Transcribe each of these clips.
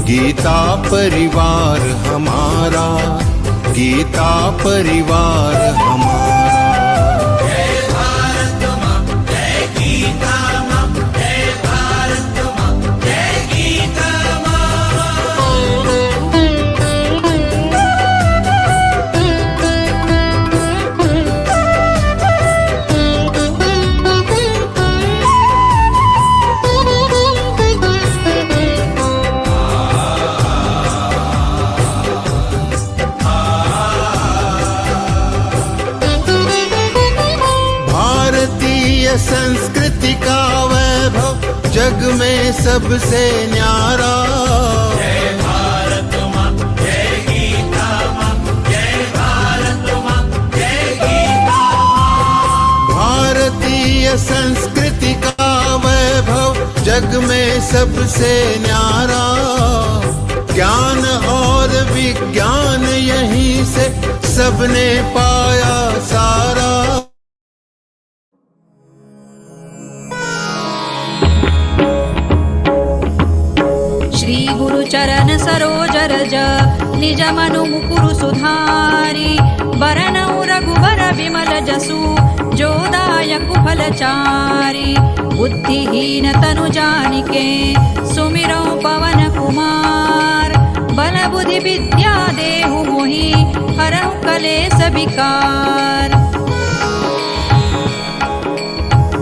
गीता परिवार हमारा, गीता परिवार हमारा। जय भारत माँ, जय गीता माँ, जय भारत माँ, जय गीता संस्कृति का वैभव जग में सबसे न्यारा। जय भारत माँ, जय गीता माँ, जय भारत माँ, जय गीता माँ। भारतीय संस्कृति का वैभव जग में सबसे न्यारा। ज्ञान और विज्ञान यहीं से सबने पाया सारा। श्री गुरु चरण सरोज रज निज मनु मुकुरु सुधारी। बरनउ रघुबर विमल जसु जो दायक फलचारी। बुद्धिहीन तनु जानिके सुमिरौ पवन कुमार। बल बुद्धि विद्या देहु मोहि हरहु कलेस विकार।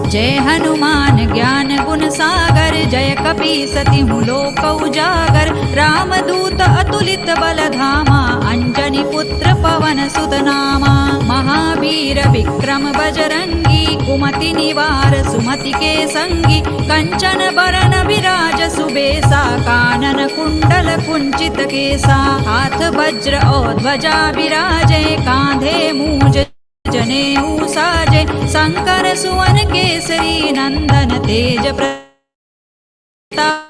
जय हनुमान ज्ञान गुण सागर। जय कपी सतिहु लोक उजागर। रामदूत अतुलित बल धामा। अंजनी पुत्र पवन सुत नामा। महावीर विक्रम बजरंगी। कुमति निवार सुमति के संगी। कंचन बरन विराज सुबेसा। कानन कुंडल कुंचित केसा। हाथ वज्र और ध्वजा विराजे। कांधे मूंज जनेऊ साजे। शंकर सुवन केसरी नंदन तेज प्रताप।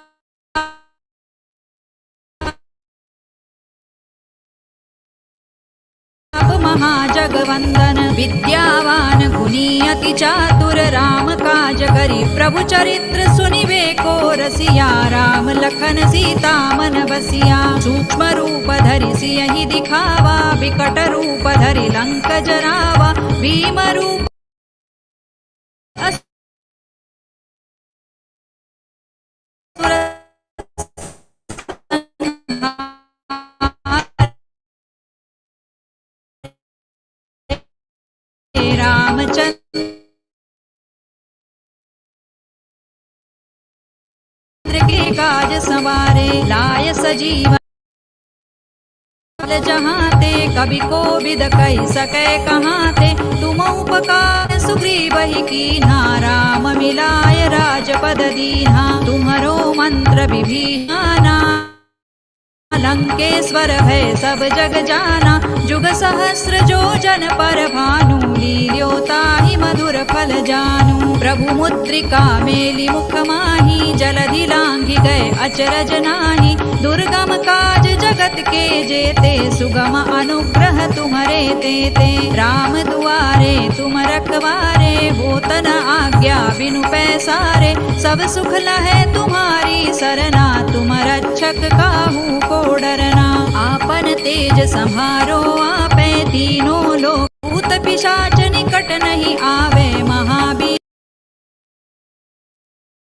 महाजगवंदन विद्यावान गुणी अति चातुर। राम काज करि प्रभु चरित्र सुनिबे को रसिया। राम लखन सीता मन बसिया। सूक्ष्म रूप धरि सियहि दिखावा। विकट रूप धरि लंक जरावा। भीम रूप रामचंद्र के काज सवारे। लाय सजीवन जहाँ ते। कवि कोविद कहि सकै कहाँ ते। तुम उपकार सुग्रीव ही कीन्हा। राम मिलाय राजपद दीन्हा। तुम्हरो मंत्र विभीषण। लंकेश्वर है सब जग जाना। जुग सहस्र जो जन पर भानु। लील्योताहि मधुर फल जानू। प्रभु मुद्रिका मेलि मुख माही। जलधि लांघि गए अचरज नाही। दुर्गम काज जगत के जेते। सुगम अनुग्रह तुम्हरे तेते। राम दुआरे तुम रखवारे। होत न आज्ञा बिनु पैसारे। सब सुख लहै तुम्हारी सरना। तुम रक्षक काहू को डरना। आपन तेज सम्हारो आपै। तीनों लोक भूत पिशाच निकट नहीं आवे। महावीर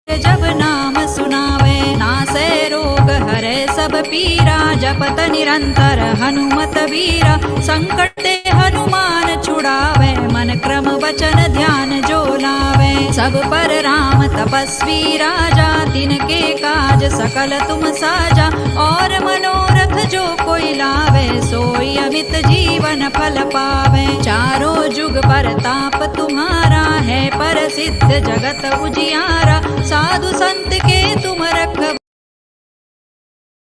जब नाम सुनावे। नासै रोग हरै सब पीरा। जपत निरंतर हनुमत वीरा। संकट ते हनुमान छुड़ावे। मन क्रम वचन ध्यान जो लावे। सब पर राम तपस्वी राजा। तिनके काज सकल तुम साजा। और मनोरथ जो कोई लावे। सोई अमित जीवन फल पावे। चारों जुग परताप तुम्हारा है। प्रसिद्ध जगत उजियारा। साधु संत के तुम रखवारे।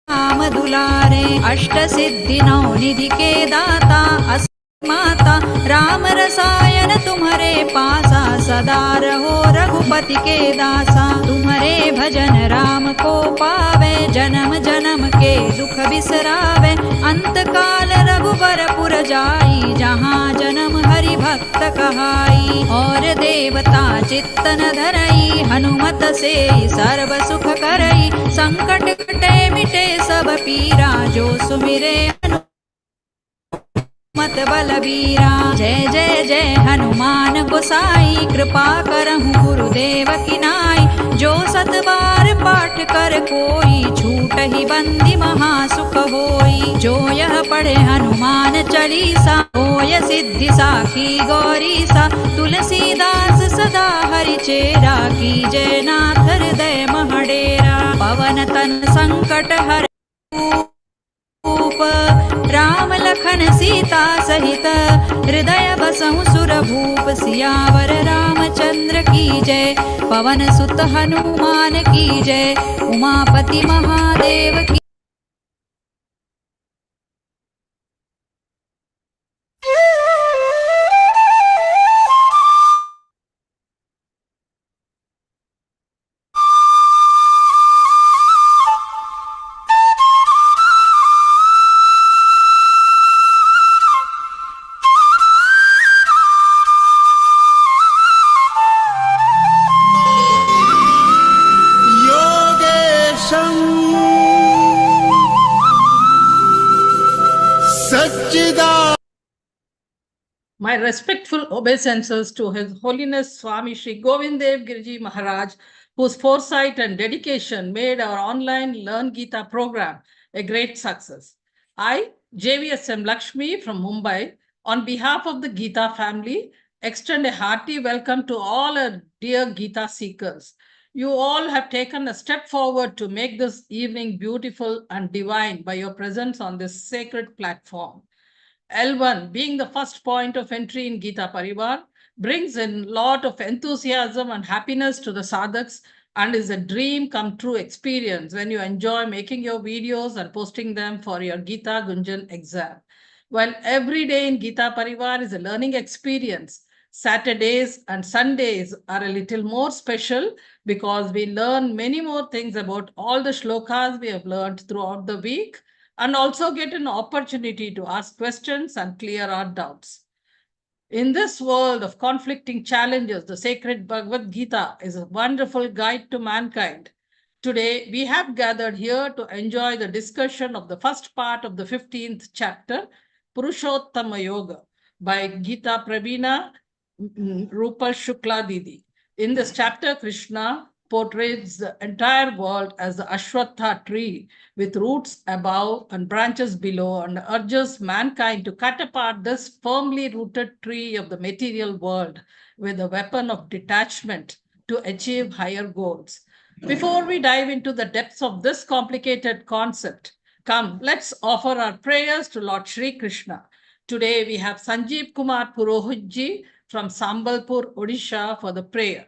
नाम दुलारे। अष्ट सिद्धि नौ निधि के दाता। माता राम रसायन तुम्हारे पासा। सदा रहो रघुपति के दासा। तुम्हारे भजन राम को पावे। जन्म जन्म के दुख बिसरावे। अंत काल रघुबर पुर जाई। जहाँ जन्म हरि भक्त कहाई। और देवता चित्त न धरई। हनुमत से सर्व सुख करई। संकट कटे मिटे सब पीरा, जो सुमिरे मत बलबीरा। जय जय जय हनुमान गोसाई, कृपा करहु गुरुदेव की नाई। जो सत बार पाठ कर कोई, छूटहि बंदी महासुख होई। जो यह पढ़े हनुमान चालीसा, होय सिद्धि साखी गौरीसा। तुलसीदास सदा हरिचेरा, कीजय नाथ हृदय महडेरा। पवन तन संकट हर राम लखन सीता सहित, हृदय बसहु सुर भूप। सियावर रामचंद्र की जय, पवन सुत हनुमान की जय। उमापति महादेव की योगेशं सच्चिदा। My respectful obeisances to His Holiness Swami Shri Govind Dev Giriji Maharaj, whose foresight and dedication made our online Learngeeta program a great success. I, JVSM Lakshmi from Mumbai, on behalf of the Geeta family, extend a hearty welcome to all our dear Geeta seekers. You all have taken a step forward to make this evening beautiful and divine by your presence on this sacred platform. L1, being the first point of entry in Gita Pariwar, brings in a lot of enthusiasm and happiness to the sadhaks and is a dream come true experience when you enjoy making your videos and posting them for your Gita Gunjan exam. While every day in Gita Pariwar is a learning experience, Saturdays and Sundays are a little more special because we learn many more things about all the shlokas we have learned throughout the week and also get an opportunity to ask questions and clear our doubts. In this world of conflicting challenges, the sacred Bhagavad Gita is a wonderful guide to mankind. Today, we have gathered here to enjoy the discussion of the first part of the 15th chapter, Purushotam Yoga, by Gita Pravina Rupal Shukla Didi. In this chapter, Krishna portrays the entire world as the Ashwatha tree with roots above and branches below, and urges mankind to cut apart this firmly rooted tree of the material world with the weapon of detachment to achieve higher goals. Before we dive into the depths of this complicated concept, come, let's offer our prayers to Lord Shri Krishna. Today we have Sanjeev Kumar Purohitji from Sambalpur, Odisha for the prayer.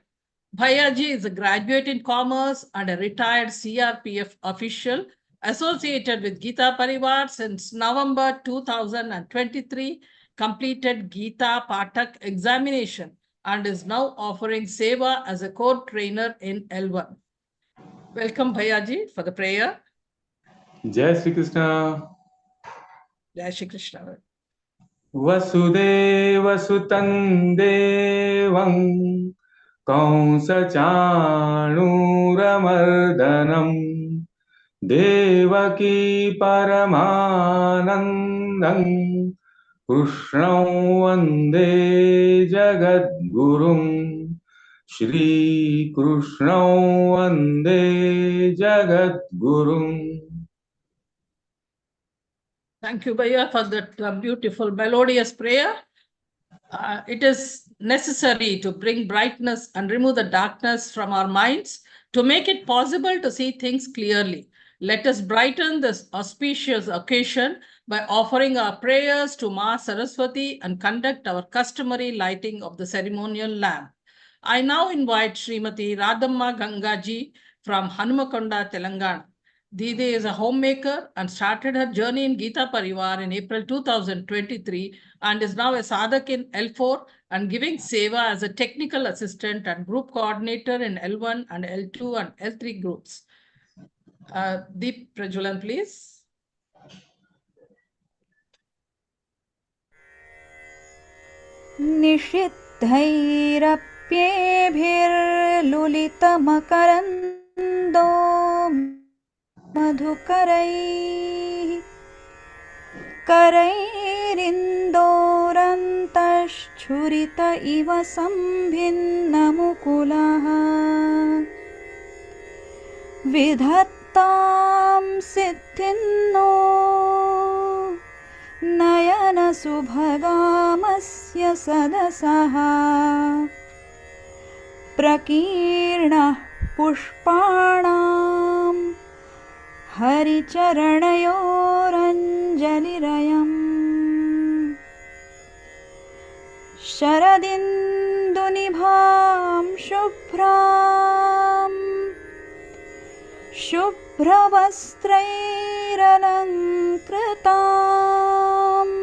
Bhayaji is a graduate in commerce and a retired CRPF official associated with Gita Pariwar since November 2023, completed Gita Pathak examination and is now offering Seva as a core trainer in L1. Welcome Bhayaji for the prayer. Jai Shri Krishna. Jai Shri Krishna. Vasudeva Sutan Devam Kaunsachanuramardhanam Devaki Paramanandam Krishnam Vande Jagadgurum Shri Krishnam Vande Jagadgurum. Thank you, Bhaiya, for that beautiful melodious prayer. It is necessary to bring brightness and remove the darkness from our minds to make it possible to see things clearly. Let us brighten this auspicious occasion by offering our prayers to Ma Saraswati and conduct our customary lighting of the ceremonial lamp. I now invite Srimati Radhamma Gangaji from Hanumakonda, Telangana. Didi is a homemaker and started her journey in Gita Pariwar in April 2023 and is now a sadhak in L4 and giving seva as a technical assistant and group coordinator in L1 and L2 and L3 groups. Deep Prajulan, please. निषिद्धैरप्येभिर्लुलितमकरन्दो मधुकरैः करैरिन्दोरन्तश्छुरित इव सम्भिन्नमुकुलः विधत्तां सिद्धिन्नो नयनसुभगामस्य सदसः प्रकीर्णः पुष्पाणां हरिचरणयोरञ्जलिरयम् शरदिन्दुनिभां शुभ्रवस्त्रैरलङ्कृताम्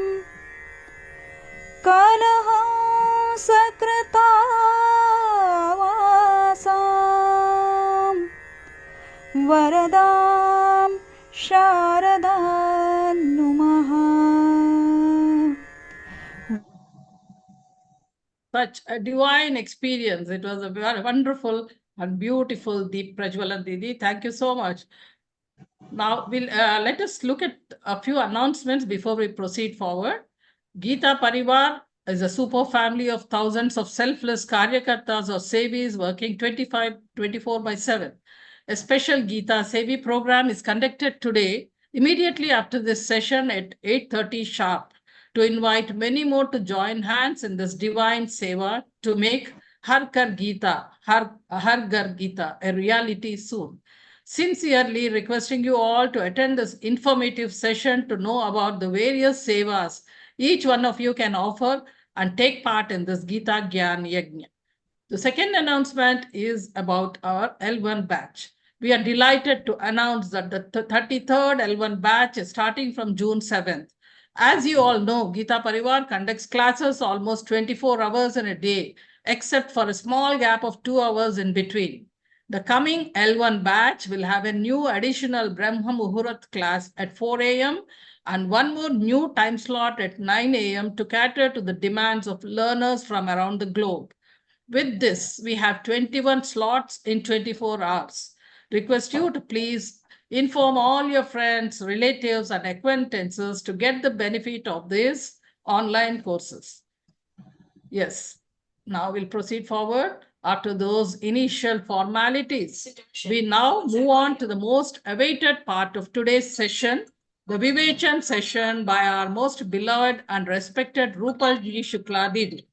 कलहंसकृतावासां वरदां शारदां नुमः. Such a divine experience. It was a very wonderful and beautiful Deep Prajwalan Didi. Thank you so much. Now, let us look at a few announcements before we proceed forward. Geeta Pariwar is a super family of thousands of selfless Karyakartas or Sevis working 24/7. A special Geeta Sevi program is conducted today, immediately after this session at 8:30 sharp, to invite many more to join hands in this divine seva to make Har Ghar Geeta, Har Ghar Geeta a reality soon. Sincerely requesting you all to attend this informative session to know about the various sevas each one of you can offer and take part in this Geeta Gyan Yajna. The second announcement is about our L1 batch. We are delighted to announce that the 33rd L1 batch is starting from June 7th. As you all know, Geeta Pariwar conducts classes almost 24 hours in a day, except for a small gap of 2 hours in between. The coming L1 batch will have a new additional Brahma Muhurat class at 4 a.m. and one more new time slot at 9 a.m. to cater to the demands of learners from around the globe. With this, we have 21 slots in 24 hours. Request you to please inform all your friends, relatives, and acquaintances to get the benefit of these online courses. Yes, now we'll proceed forward. After those initial formalities, we now move on to the most awaited part of today's session, the Vivechan session by our most beloved and respected Rupal Ji Shukla Didi.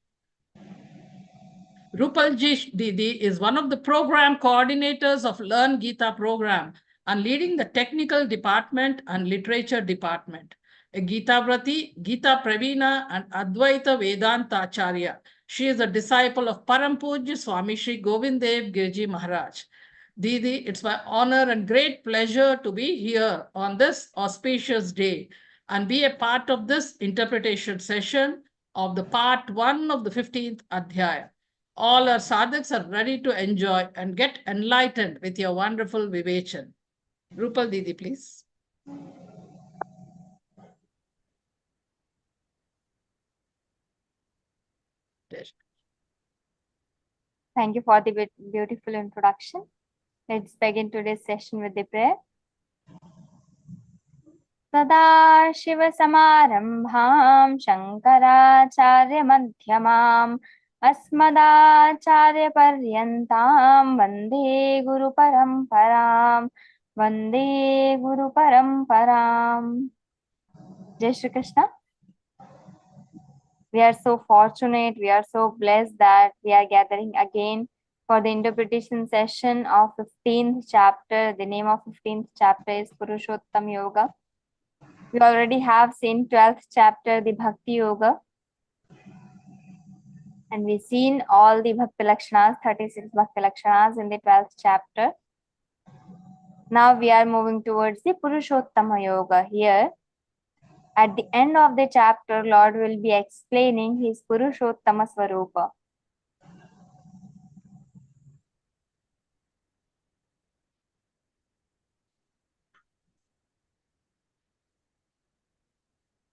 Rupal Ji Didi is one of the program coordinators of Learngeeta program and leading the technical department and literature department. A Geeta Vrati, Geeta Pravina, and Advaita Vedanta Acharya. She is a disciple of Param Pujya Swami Shri Govind Dev Giriji Maharaj. Didi, it's my honor and great pleasure to be here on this auspicious day and be a part of this interpretation session of the part 1 of the 15th Adhyaya. All our sadhaks are ready to enjoy and get enlightened with your wonderful Vivechan. Rupal Didi, please. Thank you for the beautiful introduction. Let's begin today's session with the prayer. Sada Shiva Samarambham Shankaracharya Madhyamam Asmadacharya Paryantam Vande Guru Paramparam Vande Guru Paramparam. Jai Shri Krishna. We are so fortunate, we are so blessed that we are gathering again for the interpretation session of 15th chapter. The name of 15th chapter is Purushotam Yoga. We already have seen 12th chapter, the Bhakti Yoga. And we've seen all the Bhakti Lakshanas, 36 Bhakti Lakshanas in the 12th chapter. Now we are moving towards the Purushottama Yoga. Here, at the end of the chapter, Lord will be explaining his Purushottama Swarupa.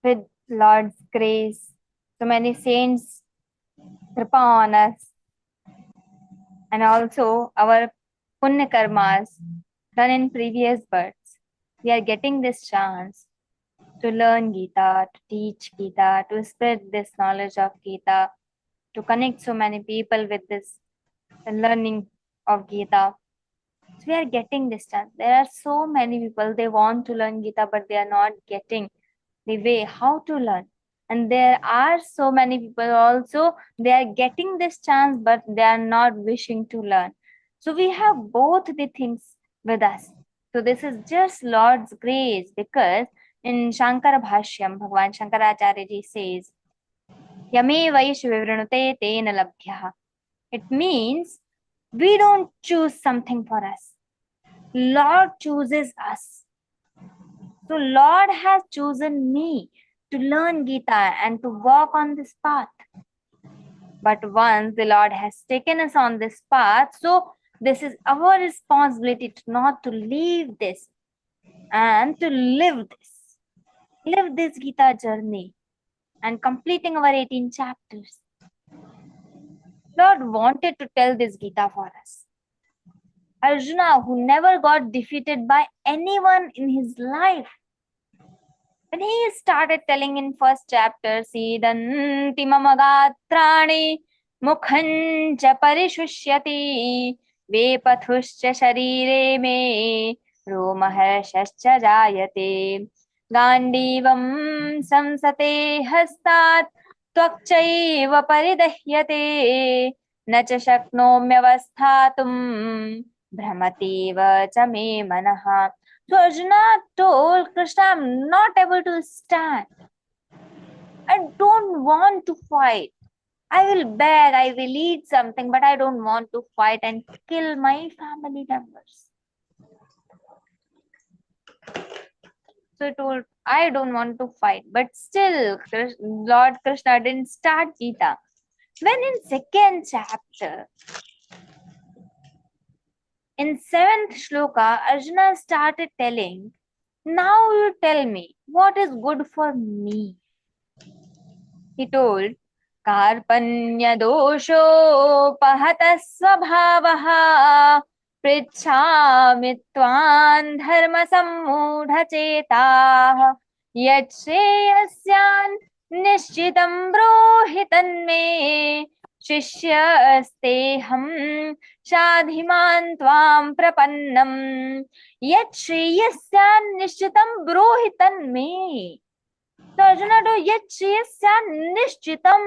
With Lord's grace, so many saints kripa on us, and also our punya karmas done in previous births. We are getting this chance to learn Gita, to teach Gita, to spread this knowledge of Gita, to connect so many people with this learning of Gita. So we are getting this chance. There are so many people, they want to learn Gita, but they are not getting the way how to learn. And there are so many people also, they are getting this chance, but they are not wishing to learn. So we have both the things with us. So this is just Lord's grace, because in Shankara Bhashyam, Bhagavan Shankaracharya ji says, Yame Vaish Vivranute Tena Labhyaha. It means we don't choose something for us. Lord chooses us. So Lord has chosen me to learn Gita and to walk on this path. But once the Lord has taken us on this path, so this is our responsibility to not to leave this and to live this Gita journey and completing our 18 chapters. Lord wanted to tell this Gita for us. Arjuna, who never got defeated by anyone in his life, when he started telling in first chapter, Sidanti mamagatrani mukhancha parishusyati vepathuscha sharire me romaharshascha jayate gandivam samsate hastat त्वक्चैव परिदह्यते न च शक्नोम्यवस्थातुं भ्रमतीव च मे मनः. So Arjuna told Krishna, I'm not able to stand. I don't want to fight. I will beg, I will eat something, but I don't want to fight and kill my family members. So he told, I don't want to fight. But still, Lord Krishna didn't start Gita. When in second chapter, in 7th shloka, Arjuna started telling, now you tell me, what is good for me? He told, Karpanya dosho pahata svabhavaha pritchami tvan dharma sammudha chetah yat shreyasyan nishchitam brohitan me शिष्यस्तेहं शाधिमान् त्वां प्रपन्नं यत् श्रेयस्यान् निश्चितं ब्रूहि तन्मे. So Arjuna told yet shreyasyaन् nishchitam,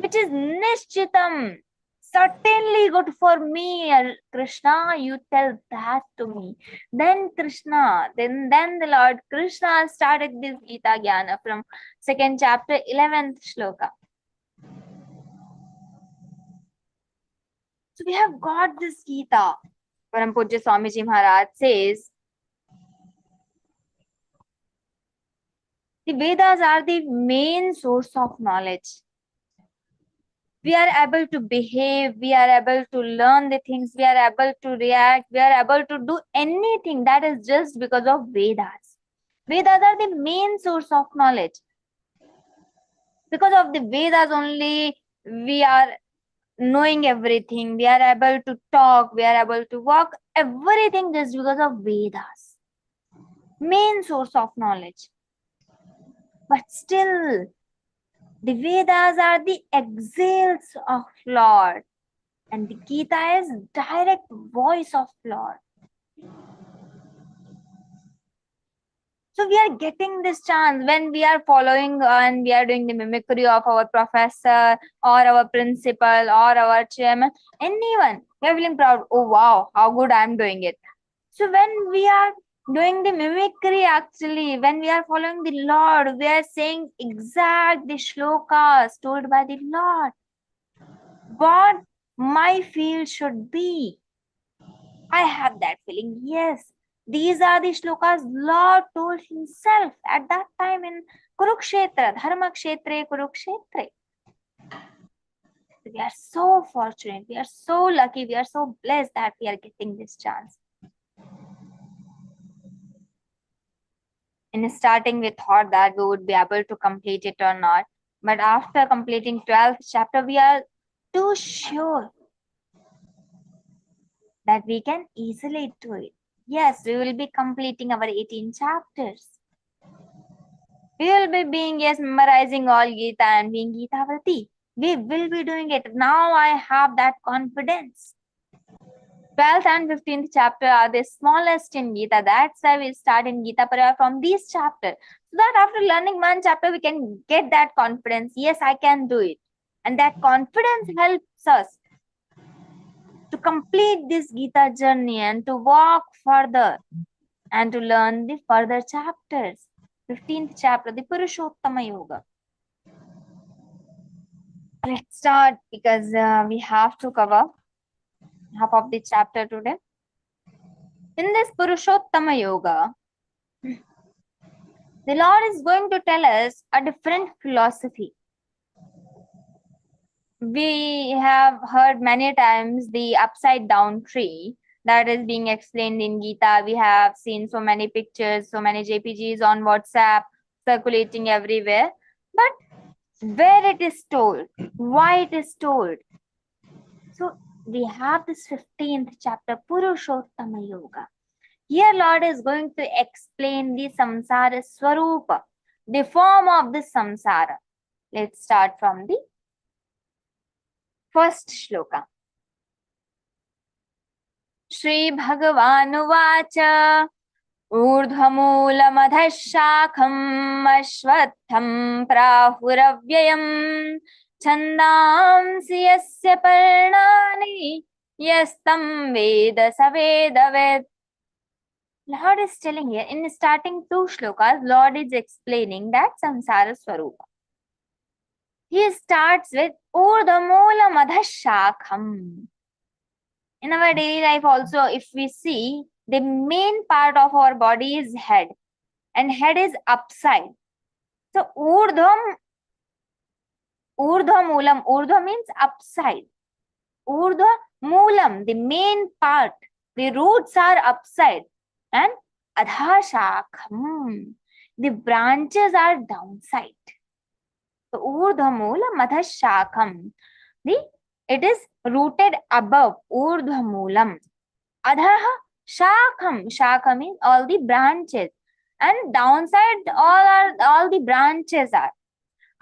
which is nishchitam, certainly good for me, Krishna, you tell that to me. Then Krishna, then the Lord Krishna started this Gita Jnana from 2nd chapter, 11th shloka. So we have got this Gita. Param Pujya Swamiji Maharaj says, the Vedas are the main source of knowledge. We are able to behave, we are able to learn the things, we are able to react, we are able to do anything, that is just because of Vedas. Vedas are the main source of knowledge. Because of the Vedas only, we are knowing everything, we are able to talk, we are able to walk, everything just because of Vedas. Main source of knowledge. But still, the Vedas are the exhales of Lord, and the Gita is direct voice of Lord. So we are getting this chance when we are following and we are doing the mimicry of our professor or our principal or our chairman, anyone, we are feeling proud. Oh wow, how good I am doing it. So when we are doing the mimicry, actually, when we are following the Lord, we are saying exact the shlokas told by the Lord. What my field should be. I have that feeling. Yes, these are the shlokas Lord told himself at that time in Kurukshetra, Dharma Kshetre, Kurukshetre. We are so fortunate, we are so lucky, we are so blessed that we are getting this chance. In starting, we thought that we would be able to complete it or not. But after completing 12th chapter, we are too sure that we can easily do it. Yes, we will be completing our 18 chapters. We will be being, yes, memorizing all Gita and being Gitavati. We will be doing it. Now I have that confidence. 12th and 15th chapter are the smallest in Gita. That's why we start in Gita Pariwar from these chapters. So that after learning one chapter, we can get that confidence. Yes, I can do it. And that confidence helps us to complete this Gita journey and to walk further and to learn the further chapters. 15th chapter, the Purushottama Yoga. Let's start because we have to cover half of the chapter today. In this Purushottama Yoga, the Lord is going to tell us a different philosophy. We have heard many times the upside down tree that is being explained in Gita. We have seen so many pictures, so many JPGs on WhatsApp circulating everywhere. But where it is told, why it is told. So we have this 15th chapter, Purushottama Yoga. Here Lord is going to explain the samsara swarupa, the form of the samsara. Let's start from the first shloka. Śrī-Bhagavānuvaca ūrdhvamūlamadhah śhākham aśvatthaṃ prāhuravyayam chhandāmsi yasya parnāni yastam veda savedaved. Lord is telling here, in starting two shlokas, Lord is explaining that samsara swarupa. He starts with urdhamula madhashakham. In our daily life also, if we see, the main part of our body is head, and head is upside. So urdhamulam, urdha means upside. Urdhamulam, the main part, the roots are upside. And adhashakham, the branches are downside. So urdhamula madhashakham, it is rooted above, urdhamulam. Adhaha shakham, shakha means all the branches, and downside all the branches are.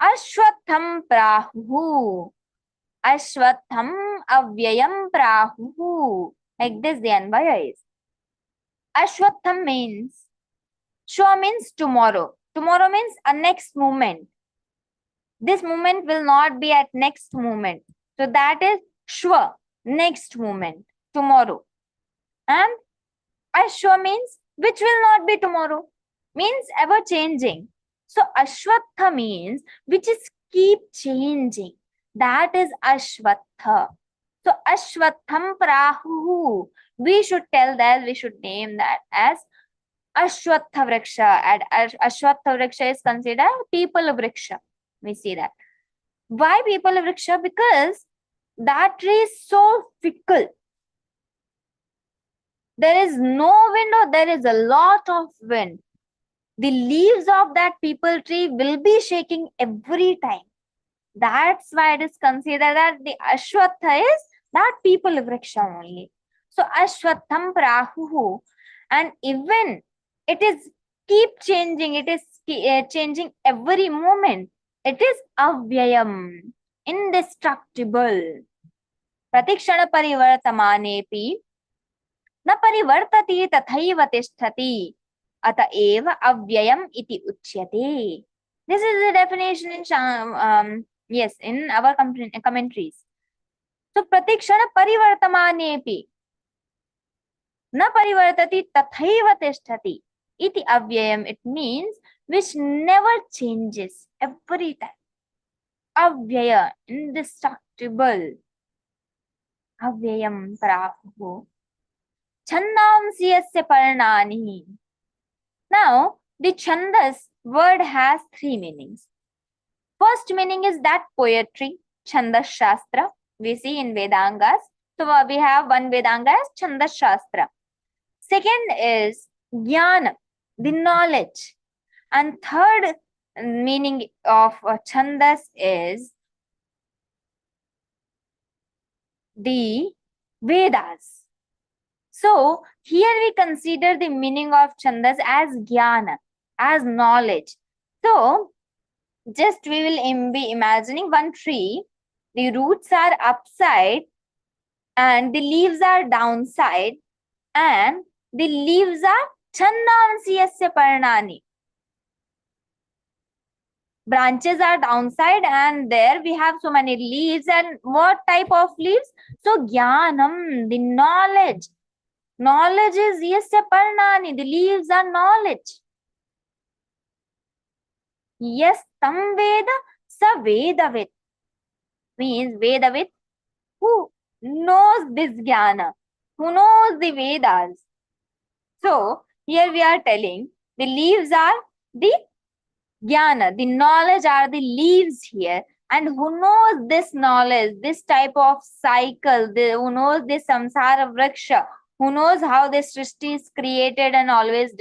Ashwatham prahu, ashwatham avyayam prahu. Like this the anvaya is. Ashwatham means, Shwa means tomorrow. Tomorrow means a next moment. This moment will not be at next moment. So that is Shwa, next moment, tomorrow. And Ashwa means which will not be tomorrow, means ever changing. So Ashwatha means which is keep changing. That is Ashwatha. So Ashwatham Prahu, we should tell that, we should name that as Ashwatha Vriksha. And Ashwatha Vriksha is considered people Vriksha. We see that. Why people Vriksha? Because that tree is so fickle. There is no wind or there is a lot of wind. The leaves of that people tree will be shaking every time. That's why it is considered that the Ashwatha is that people Vriksha only. So Ashwatham Prahu, and even it is keep changing, it is changing every moment. It is avyayam, indestructible. Pratikshana parivartamanepi na parivartati tathaiva tisthati ata eva avyayam iti uchyate. This is the definition in in our commentaries. So pratikshana parivartamanepi na parivartati tathaiva tisthati iti avyayam. It means which never changes every time. Avyaya, indestructible. Avyayam prahu. Chandamsi yasya parnani. Now, the chandas word has three meanings. First meaning is that poetry, chandas shastra, we see in Vedangas. So we have one Vedanga as chandas shastra. Second is jnana, the knowledge. And third meaning of chandas is the Vedas. So here we consider the meaning of chandas as jnana, as knowledge. So just we will be imagining one tree. The roots are upside and the leaves are downside, and the leaves are chandansi yasya parnani. Branches are downside and there we have so many leaves. And what type of leaves? So jnanam, the knowledge. Knowledge is yasya parnani, the leaves are knowledge. Yes, tam veda sa vedavit, means vedavit, who knows this jnana, who knows the Vedas. So here we are telling the leaves are the jnana, the knowledge are the leaves here. And who knows this knowledge, this type of cycle, who knows this samsara vriksha, who knows how this srishti is created and always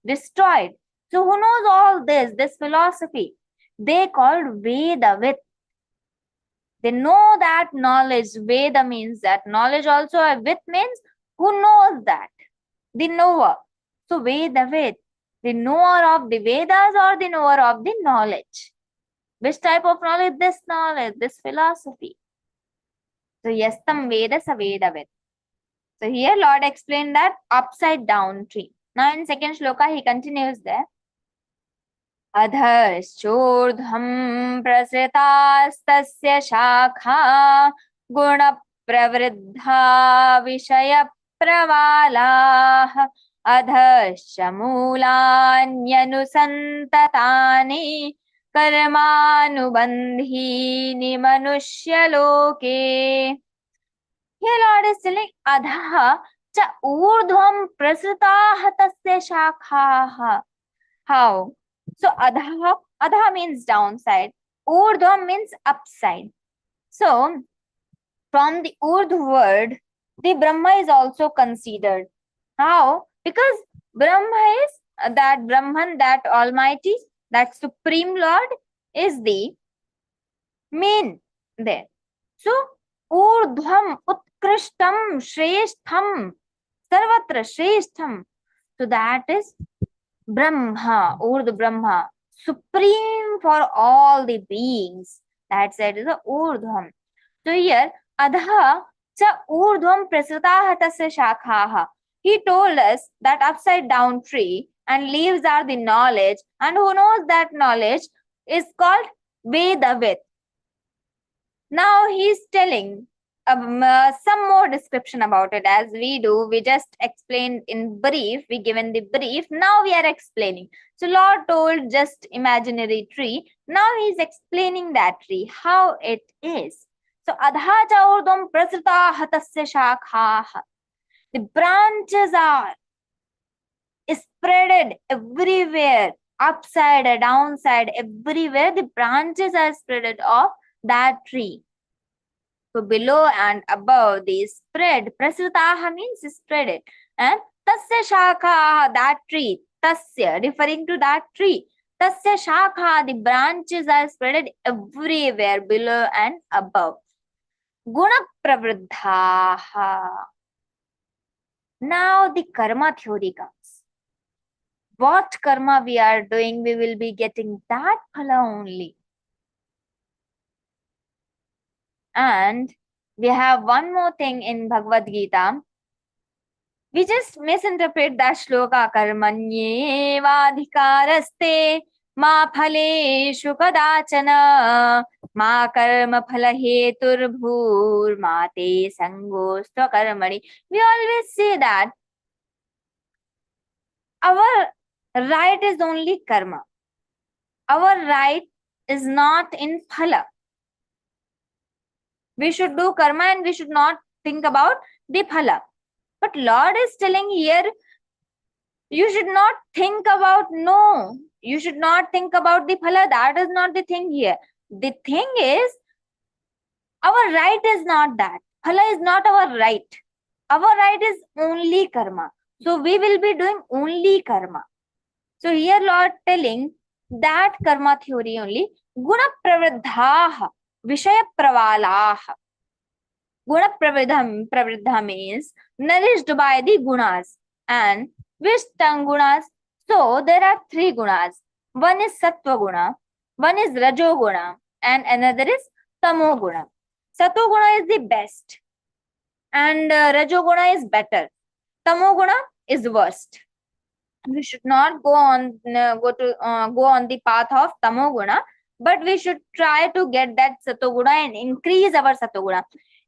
destroyed. So who knows all this philosophy? They called Vedavit. They know that knowledge. Veda means that knowledge also. Vit means who knows that, the knower. So Vedavit, the knower of the Vedas or the knower of the knowledge. Which type of knowledge? This knowledge, this philosophy. So yastam veda sa vedavit. So here Lord explained that upside down tree. Now in second shloka he continues there. Adharshurdham prasritastasya shakha guna pravriddha vishaya pravala adharsha mulanyanusantatani karmanubandhini manushya-loke. Here Lord is telling adha cha urdhvam prasritaha tasya shakhaha. How? So adha means downside, urdhvam means upside. So from the urdhva word, the Brahma is also considered. How? Because Brahma is that Brahman, that Almighty, that Supreme Lord is the main there. So urdhvam utkrishtam shreshtham sarvatra shreshtham. So that is Brahma, Urdhva Brahma, supreme for all the beings. That said is the Urdhvam. So here, Adha cha Urdhvam prasritaha tasya shakhaha. He told us that upside down tree and leaves are the knowledge, and who knows that knowledge is called Vedavit. Now he is telling some more description about it. As we do, we just explained in brief, we given the brief, now we are explaining. So Lord told just imaginary tree, now he is explaining that tree, how it is. So adha cha urdhvam prasritaha tasya shakhaha. The branches are spreaded everywhere, upside and downside, everywhere the branches are spreaded of that tree. So below and above they spread. Prasritaha means spread it. And tasya shakha, that tree. Tasya, referring to that tree. Tasya shakha, the branches are spreaded everywhere, below and above. Guna pravriddhaha. Now the karma theory comes. What karma we are doing, we will be getting that phala only. And we have one more thing in Bhagavad-Gītā. We just misinterpret that shloka. Karmanyevadhikaraste ma phaleshu kadachana ma karma phala heturbhur ma te sangostva karmani. We always say that our right is only karma. Our right is not in phala. We should do karma and we should not think about the phala. But Lord is telling here, you should not think about, no, you should not think about the phala. That is not the thing here. The thing is, our right is not that. Phala is not our right. Our right is only karma. So we will be doing only karma. So here Lord telling that karma theory only. Guna pravriddhaha. Vishaya pravalaha. Guna pravriddha means nourished by the gunas. And which gunas? So there are three gunas. One is sattva guna, one is rajo guna, and another is tamo guna. Sattva guna is the best, and rajo guna is better. Tamo guna is worst. We should not go on the path of tamo guna, but we should try to get that sattva guna and increase our sattva guna.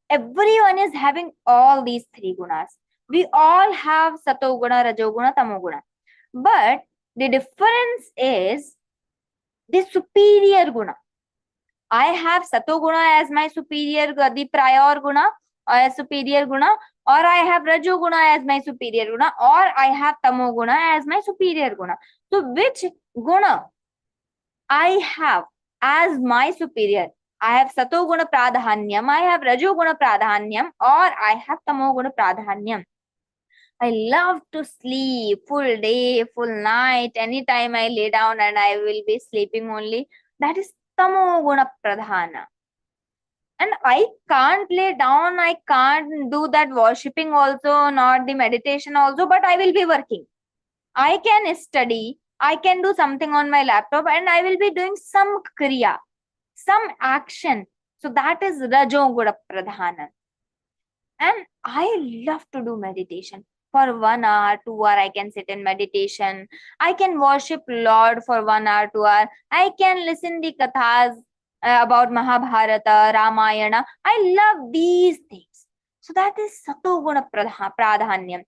Everyone is having all these three gunas. We all have sattva guna, rajo guna, tamo guna. But the difference is the superior guna. I have sattva guna as my superior, the prior guna or superior guna, or I have rajo guna as my superior guna, or I have tamo guna as my superior guna. So which guna I have as my superior? I have sattva guna pradhanyam, I have rajo guna pradhanyam, or I have tamo guna pradhanyam. I love to sleep full day, full night. Anytime I lay down and I will be sleeping only. That is tamo guna pradhana. And I can't lay down, I can't do that worshipping also, not the meditation also, but I will be working. I can study, I can do something on my laptop, and I will be doing some kriya, some action. So that is rajo guna pradhana. And I love to do meditation. For 1 hour, 2 hours, I can sit in meditation. I can worship Lord for 1 hour, 2 hours. I can listen the kathas about Mahabharata, Ramayana. I love these things. So that is sattva guna pradhanyam.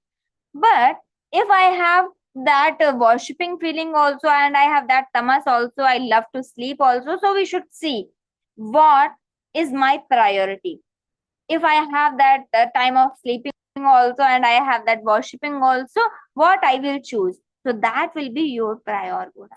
But if I have that worshipping feeling also, and I have that tamas also, I love to sleep also. So we should see what is my priority. If I have that time of sleeping also, and I have that worshipping also, what I will choose? So that will be your prior guna.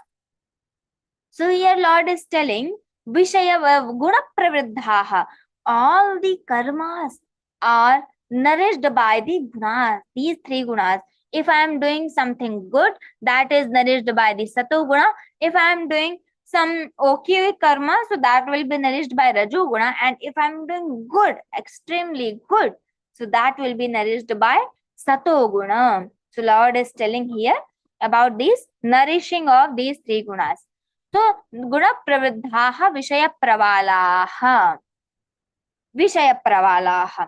So here Lord is telling, Vishaya guna pravriddhaha. All the karmas are nourished by the gunas, these three gunas. If I am doing something good, that is nourished by the sattva guna. If I am doing some okay karma, so that will be nourished by rajo guna. And if I am doing good, extremely good, so that will be nourished by sattva guna. So Lord is telling here about this nourishing of these three gunas. So guna pravriddhaha vishaya pravalaha. Vishaya pravalaha.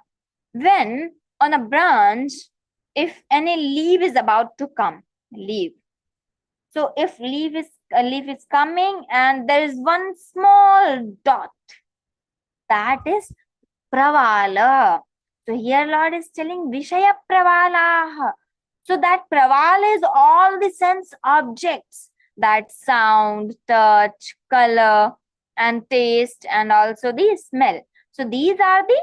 When on a branch, if any leaf is about to come, leaf. So if leaf is coming and there is one small dot, that is pravala. So here Lord is telling vishaya pravalaha. So that pravala is all the sense objects, that sound, touch, color, and taste, and also the smell. So these are the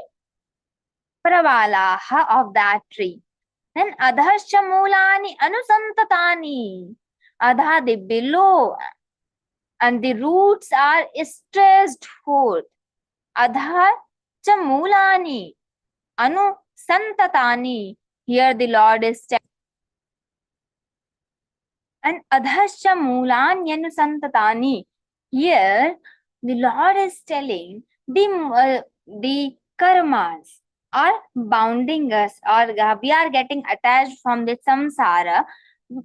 pravalaha of that tree. Then adhascha mulani anusantatani. Adha, the below, and the roots are stressed forth. Adha cha mulani anusantatani. Here the Lord is telling. And adhascha mulani anusantatani. Here the Lord is telling the karmas are bounding us, or we are getting attached from the samsara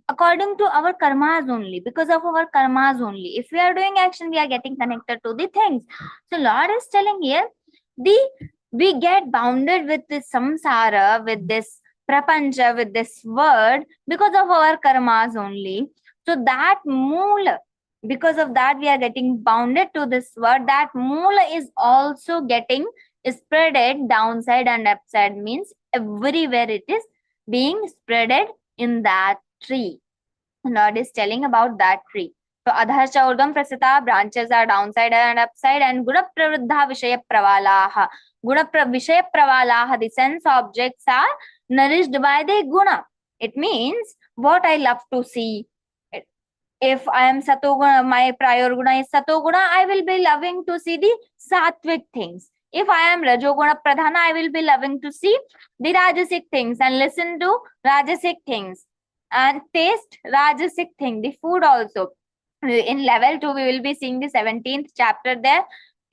according to our karmas only, because of our karmas only. If we are doing action, we are getting connected to the things. So Lord is telling here, we get bounded with this samsara, with this prapancha, with this world, because of our karmas only. So that moola, because of that we are getting bounded to this word. That moola is also getting spreaded downside and upside, means everywhere it is being spreaded in that tree. Lord is telling about that tree. So adhascha urdhvam prasita, branches are downside and upside, and guna pravriddha vishaya pravalaha. Vishaya pravalaha, the sense objects are nourished by the guna. It means what I love to see. If I am satoguna, my prior guna is satoguna, I will be loving to see the sattvic things. If I am rajoguna pradhana, I will be loving to see the rajasic things and listen to rajasic things and taste rajasic thing, the food also. In level 2, we will be seeing the 17th chapter there.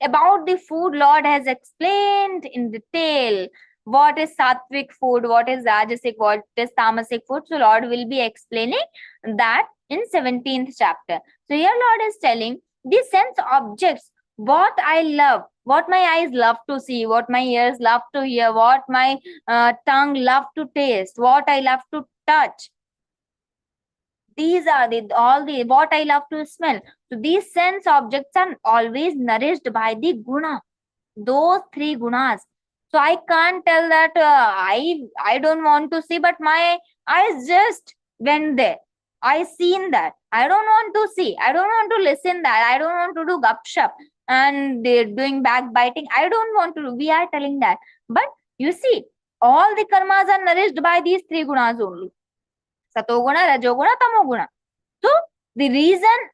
About the food, Lord has explained in detail what is sattvic food, what is rajasic, what is tamasic food. So Lord will be explaining that in 17th chapter. So here Lord is telling the sense objects, what I love, what my eyes love to see, what my ears love to hear, what my tongue love to taste, what I love to touch. These are all the what I love to smell. So these sense objects are always nourished by the guna, those three gunas. So I can't tell that I don't want to see, but my eyes just went there. I seen that. I don't want to see. I don't want to listen that. I don't want to do gupshup and they're doing backbiting. I don't want to do. We are telling that. But you see, all the karmas are nourished by these three gunas only. Satoguna, Rajoguna, Tamoguna. So the reason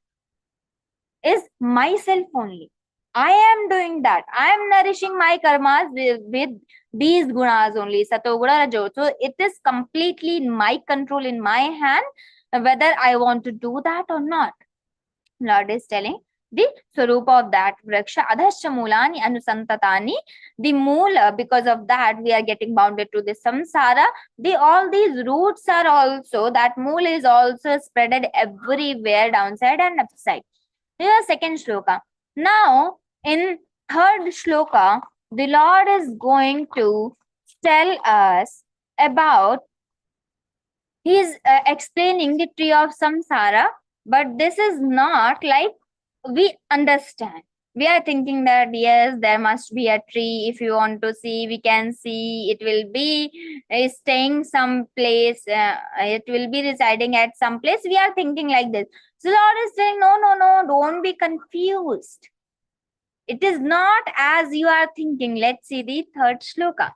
is myself only. I am doing that. I am nourishing my karmas with these gunas only, Satoguna, Rajo. So it is completely in my control, in my hand, whether I want to do that or not. Lord is telling the swarupa of that vriksha, adhasya mulani anusantatani, the moola, because of that we are getting bounded to the samsara. All these roots are also, that moola is also spreaded everywhere, downside and upside. Here second shloka. Now in third shloka, the Lord is going to tell us about, he is explaining the tree of samsara, but this is not like we understand. We are thinking that yes, there must be a tree. If you want to see, we can see. It will be staying some place. It will be residing at some place. We are thinking like this. So Lord is saying, no, don't be confused. It is not as you are thinking. Let's see the third shloka.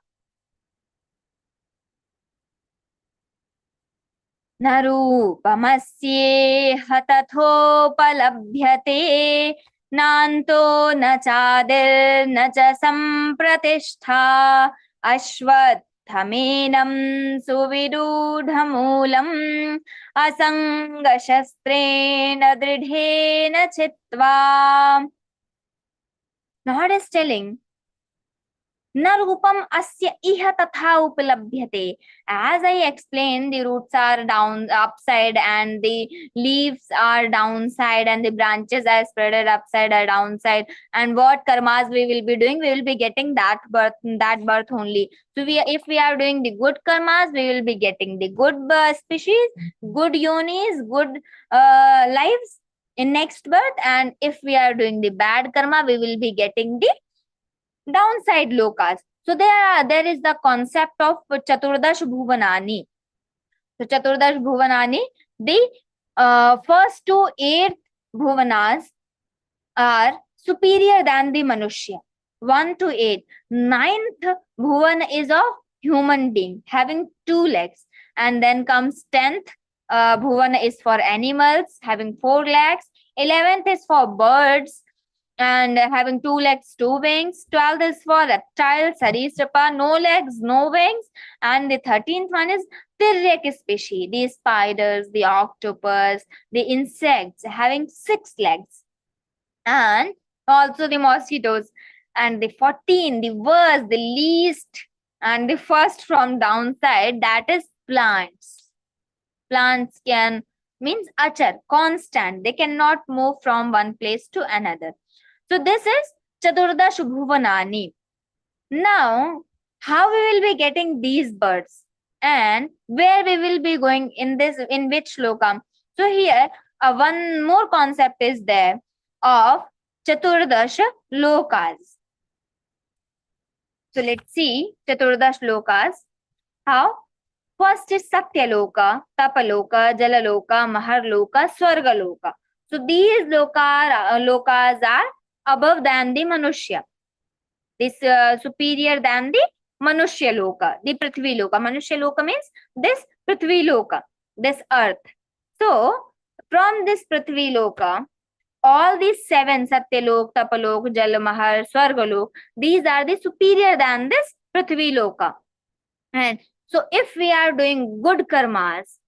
Narupamasyeh tathopalabhyate nanto na chadir na cha sampratishtha ashvatthamenam suvidudhamulam asangashastrena dridhena chitva. Lord is telling, Na rupam asya iha tatha upalabhyate. As I explained, the roots are down upside and the leaves are downside and the branches are spreaded upside or downside. And what karmas we will be doing, we will be getting that birth only. So if we are doing the good karmas, we will be getting the good species, good yonis, good lives in next birth. And if we are doing the bad karma, we will be getting the downside lokas. So there is the concept of Chaturdash Bhuvanani. So Chaturdash Bhuvanani, the first to 8th Bhuvanas are superior than the Manushya. 1 to 8. 9th Bhuvan is of human being having 2 legs. And then comes 10th Bhuvan is for animals having 4 legs. 11th is for birds and having 2 legs, 2 wings. 12th is for reptiles, Sarisrapa, no legs, no wings. And the 13th one is Tiryak species, the spiders, the octopus, the insects having 6 legs. And also the mosquitoes. And the 14, the worst, the least, and the first from downside, that is plants. Plants can, means achar, constant. They cannot move from one place to another. So this is Chaturdash Bhuvanani. Now, how we will be getting these birds and where we will be going in which shloka? So here, one more concept is there of Chaturdash Lokas. So let's see Chaturdash Lokas. How? First is Satyaloka, Tapaloka, Jalaloka, Maharloka, Swargaloka. So these lokas are above than the Manushya. This superior than the Manushya Loka, the Prithvi Loka. Manushya Loka means this Prithvi Loka, this earth. So from this Prithvi Loka, all these 7, Satyalok, Tapalok, Jal, Mahar, Swargalok, these are the superior than this Prithvi Loka. And so if we are doing good karmas,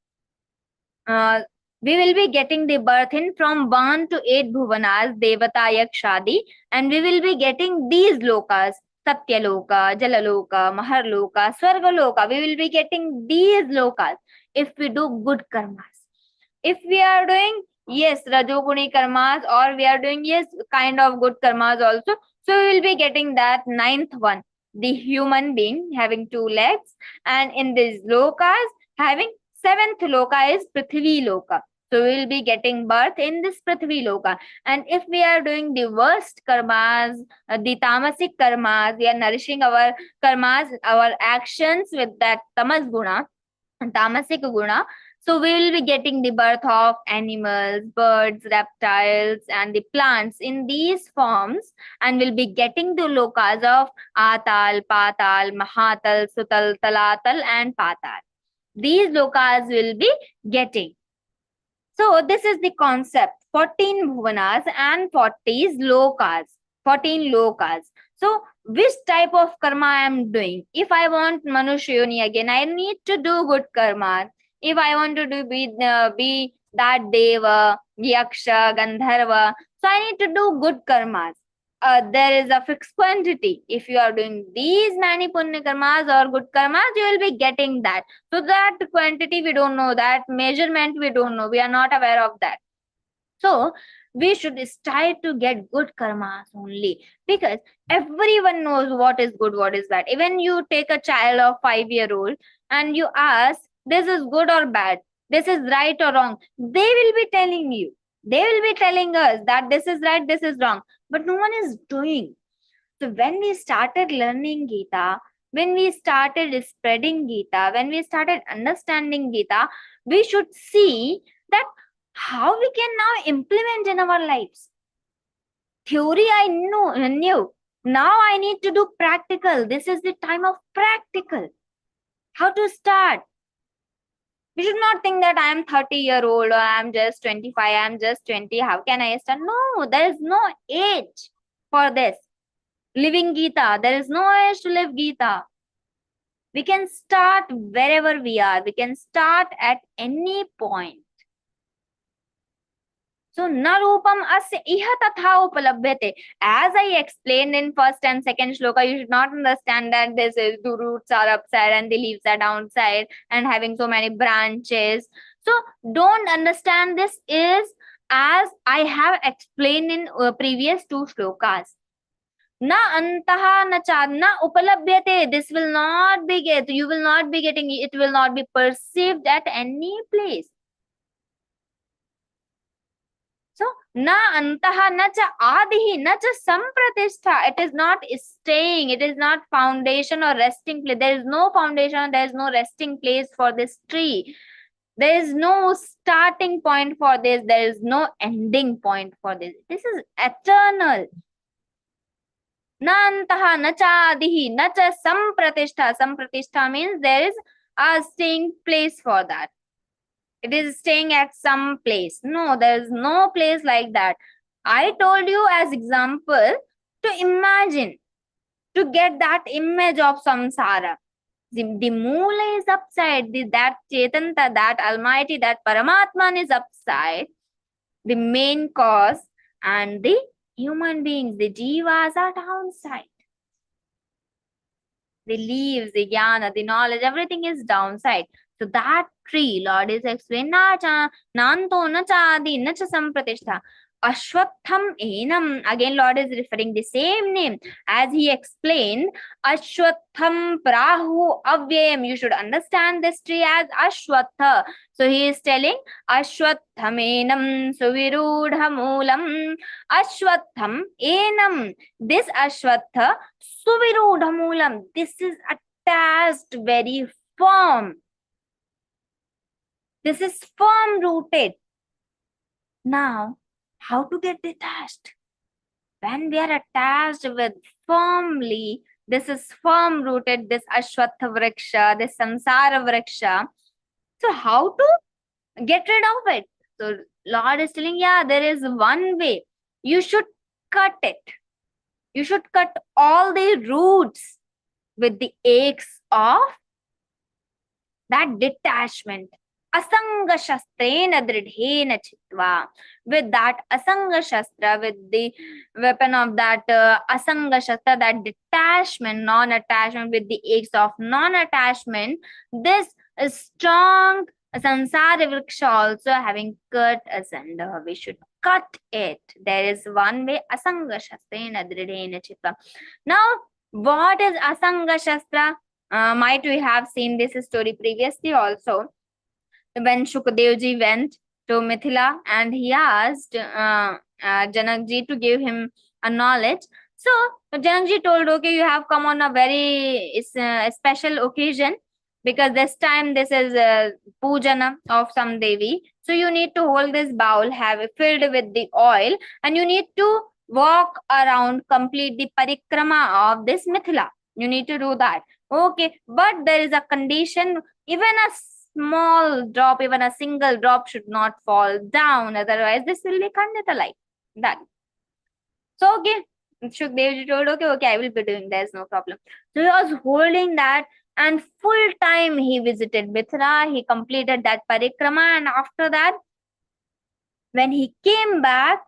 we will be getting the birth in from 1 to 8 bhuvanas, Devata, Yakshadi, and we will be getting these lokas. Satyaloka, Jalaloka, Maharloka, Swargaloka. We will be getting these lokas if we do good karmas. If we are doing, yes, Rajoguni karmas, or we are doing, yes, kind of good karmas also, so we will be getting that ninth one, the human being having 2 legs, and in these lokas, having 7th loka is Prithvi Loka. So we will be getting birth in this Prithvi Loka. And if we are doing the worst karmas, the tamasic karmas, we are nourishing our karmas, our actions with that tamas guna, tamasic guna. So we will be getting the birth of animals, birds, reptiles, and the plants in these forms, and we'll be getting the lokas of Atal, Patal, Mahatal, Sutal, Talatal, and Patal. These lokas will be getting. So this is the concept. 14 bhuvanas and 40 lokas. 14 lokas. So which type of karma I am doing? If I want Manushya Yoni again, I need to do good karma. If I want to be that Deva, Yaksha, Gandharva, so I need to do good karmas. There is a fixed quantity. If you are doing these many punya karmas or good karmas, you will be getting that. So that quantity we don't know, that measurement we don't know, we are not aware of that. So we should strive to get good karmas only, because everyone knows what is good, what is bad. Even you take a child of 5-year-old and you ask, this is good or bad, this is right or wrong, they will be telling you. They will be telling us that this is right, this is wrong, but no one is doing. So when we started learning Gita, when we started spreading Gita, when we started understanding Gita, we should see that how we can now implement in our lives. Theory I knew. Now I need to do practical. This is the time of practical. How to start? We should not think that I am 30-year-old or I am just 25, I am just 20. How can I start? No, there is no age for this. Living Gita, there is no age to live Gita. We can start wherever we are. We can start at any point. So, na rupam asya iha tatha upalabhyate. As I explained in first and second shloka, you should not understand that this is the roots are upside and the leaves are downside and having so many branches. So, don't understand this is as I have explained in previous 2 shlokas. Na antaha na cha na upalabhyate. This will not be you will not be getting, it will not be perceived at any place. So, na antaha na cha adihi na cha sampratistha. It is not staying, it is not foundation or resting place. There is no foundation, there is no resting place for this tree. There is no starting point for this, there is no ending point for this. This is eternal. Na antaha na cha adihi na cha sampratistha. Sampratistha means there is a staying place for that. It is staying at some place. No, there is no place like that. I told you as example to imagine, to get that image of samsara. The moola is upside, that Chetanta, that Almighty, that Paramatman is upside, the main cause, and the human beings, the jivas are downside. The leaves, the jnana, the knowledge, everything is downside. So that tree, Lord is explaining, na cha, nanto, na cha adi, na cha sampratishta. Ashwatham enam. Again, Lord is referring the same name. As he explained, Ashwatham prahu avyayam. You should understand this tree as Ashwatha. So he is telling Ashwatham enam suvirudha moolam. Ashwatham enam. This Ashwatha suvirudha moolam. This is attached, very firm. This is firm rooted. Now, how to get detached? When we are attached with firmly, this is firm rooted, this Ashwatha Vriksha, this Samsara Vriksha. So, how to get rid of it? So, Lord is telling, yeah, there is one way. You should cut it. You should cut all the roots with the axe of that detachment. asanga shastrena dridhena chitva. With that asanga shastra, with the weapon of that asanga shastra, that detachment, non-attachment, with the axe of non-attachment, this strong samsara vriksha also having cut asunder. We should cut it. There is one way, asanga shastrena dridhena chitva. Now, what is asanga shastra? Might we have seen this story previously also, when Shukadevji went to Mithila and he asked Janakji to give him a knowledge. So Janakji told, okay, you have come on a very special occasion, because this time this is pujana of some Devi. So you need to hold this bowl, have it filled with the oil, and you need to walk around, complete the parikrama of this Mithila. You need to do that. Okay, but there is a condition, even a small drop, even a single drop should not fall down, otherwise this will be khandita like that. So okay, Shukadevji told, okay, I will be doing, there's no problem. So he was holding that, and full time he visited Mithila, he completed that parikrama, and after that, when he came back,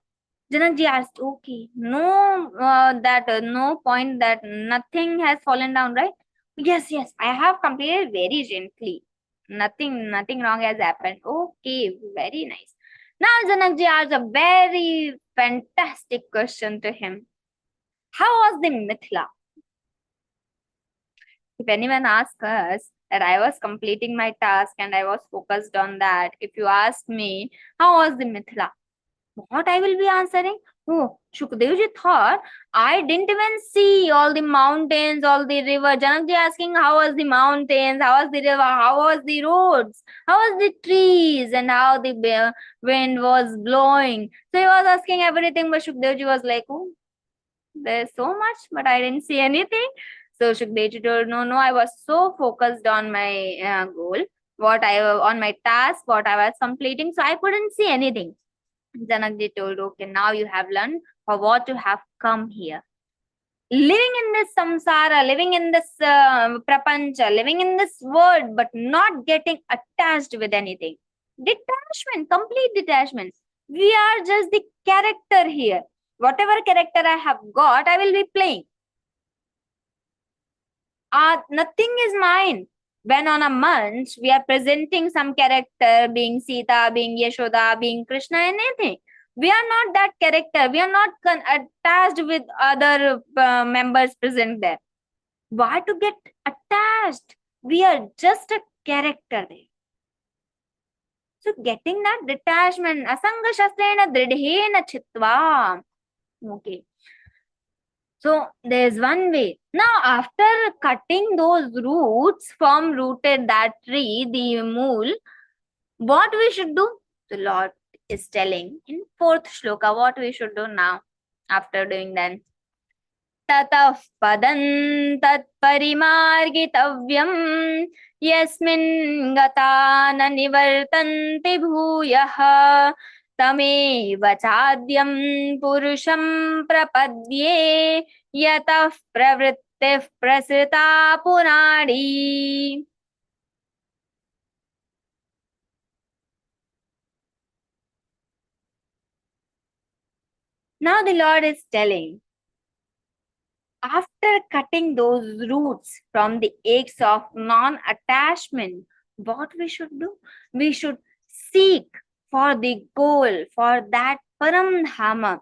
Janakji asked, okay, no, no point that nothing has fallen down, right? Yes, I have completed very gently. Nothing wrong has happened. Okay, very nice. Now Janakji asked a very fantastic question to him. How was the Mithila? If anyone asks us that I was completing my task and I was focused on that, if you ask me, how was the Mithila? What I will be answering? Oh, Shukadevji thought I didn't even see all the mountains, all the river. Janakji asking how was the mountains, how was the river, how was the roads, how was the trees, and how the wind was blowing. So he was asking everything, but Shukadevji was like, oh, there's so much, but I didn't see anything. So Shukadevji told, no, I was so focused on my goal, on my task, what I was completing, so I couldn't see anything. Janakji told, okay, now you have learned for what you have come here. Living in this samsara, living in this prapancha, living in this world, but not getting attached with anything. Detachment, complete detachment. We are just the character here. Whatever character I have got, I will be playing. Nothing is mine. When on a munch, we are presenting some character, being Sita, being Yashoda, being Krishna, anything. We are not that character. We are not attached with other members present there. Why to get attached? We are just a character there. So getting that detachment, asanga shastrena dridhena chitva. Okay. So there's one way. Now, after cutting those roots, firm rooted that tree, the mool, what we should do? The Lord is telling in 4th shloka what we should do now after doing that. Tatah padan tat parimargitavyam yasmin gata na nivartanti bhuyah तमेव चाद्यं पुरुषं प्रपद्ये यतः प्रवृत्तिः प्रसृता पुराणी. Now the Lord is telling, after cutting those roots from the aches of non-attachment, what we should do? We should seek for the goal, for that Param Dhama,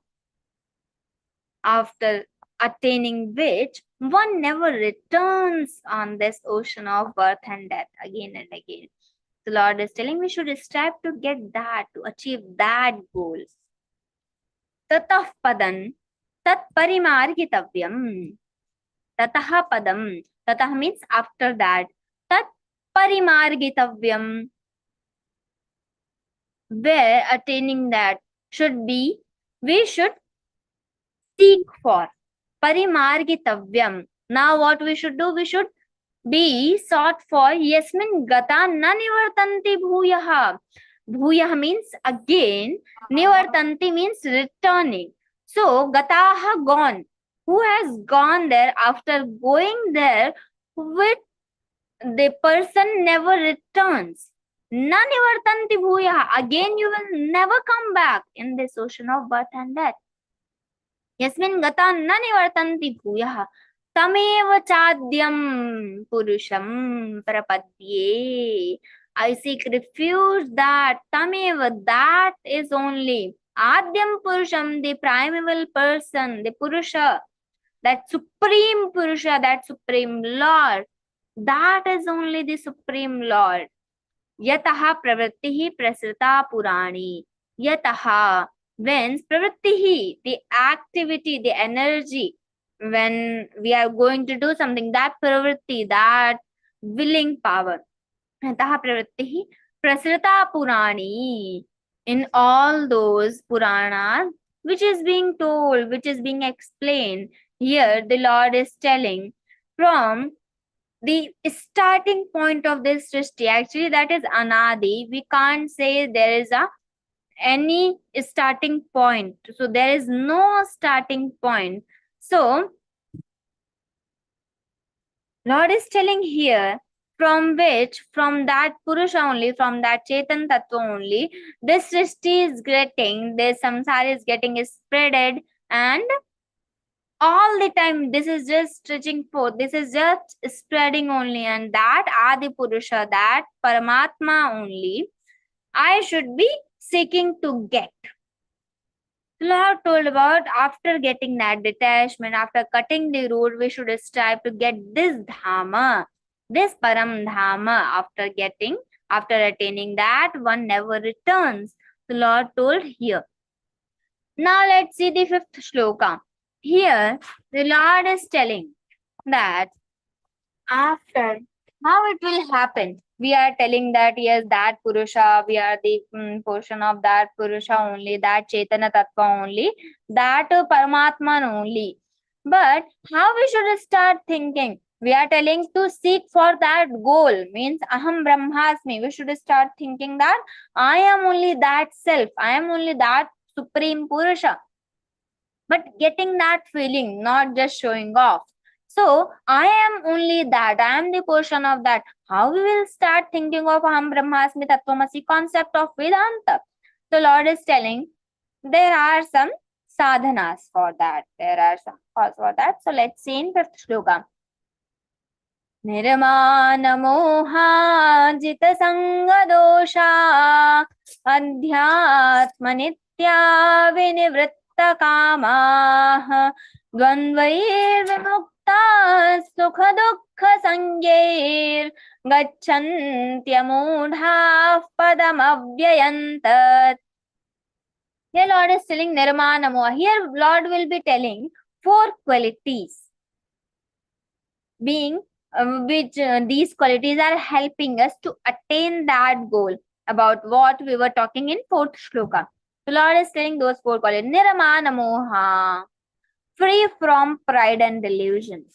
after attaining which one never returns on this ocean of birth and death again and again. The Lord is telling we should strive to get that, to achieve that goal. Tatah padam tat parimargitavyam. Tatah padam. Tatah means after that. Tat parimargitavyam. Where attaining that should be, we should seek for. Parimargitavyam. Now what we should do? We should be sought for. Yasmin gata na nivartanti bhuyah. Bhuyah means again. Nivartanti means returning. So gataha gone. Who has gone there? After going there, with the person never returns. Na nivartanti bhuya. Again, you will never come back in this ocean of birth and death. Yasmin gata na nivartanti bhuya. Tamev chadyam purusham prapadye. I seek refuge that tamev, that is only adyam purusham, the primeval person, the purusha, that supreme purusha, that supreme lord, that is only the supreme lord. Yataha pravrittihi prasrita purani. Yataha, when pravrittihi, the activity, the energy, when we are going to do something, that pravritti, that willing power. Yataha pravrittihi prasrita purani. In all those Puranas, which is being told, which is being explained, here the Lord is telling from the starting point of this Srishti, actually that is Anadi. We can't say there is any starting point. So there is no starting point. So Lord is telling here from that Purusha only, from that Chetan Tattva only, this Srishti is getting, this samsara is getting spreaded, and all the time this is just stretching forth, this is just spreading only, and that Adi Purusha, that Paramatma only, I should be seeking to get. Lord told about after getting that detachment, after cutting the root, we should strive to get this Dhamma, this Param Dhamma. After attaining that, one never returns. The Lord told here. Now let's see the 5th shloka. Here, the Lord is telling that after, how it will happen. We are telling that yes, that Purusha, we are the portion of that Purusha only, that Chetana Tattva only, that Paramatman only. But how we should start thinking? We are telling to seek for that goal, means Aham Brahmasmi. We should start thinking that I am only that self, I am only that supreme Purusha. But getting that feeling, not just showing off. So I am only that, I am the portion of that. How we will start thinking of Aham Brahmasmi Tattvamasi concept of Vedanta? The Lord is telling there are some sadhanas for that. There are some cause for that. So let's see in 5th shloka. Nirmana moha jita sanga dosha adhyatma nitya vinivritta kamaha dvandvair vimukta sukha dukkha sangyair gacchantya padam avyayantat. Here Lord is telling Nirmana moha. Here Lord will be telling 4 qualities being which these qualities are helping us to attain that goal, about what we were talking in 4th shloka. The Lord is telling those 4 qualities. Nirmana moha, free from pride and delusions.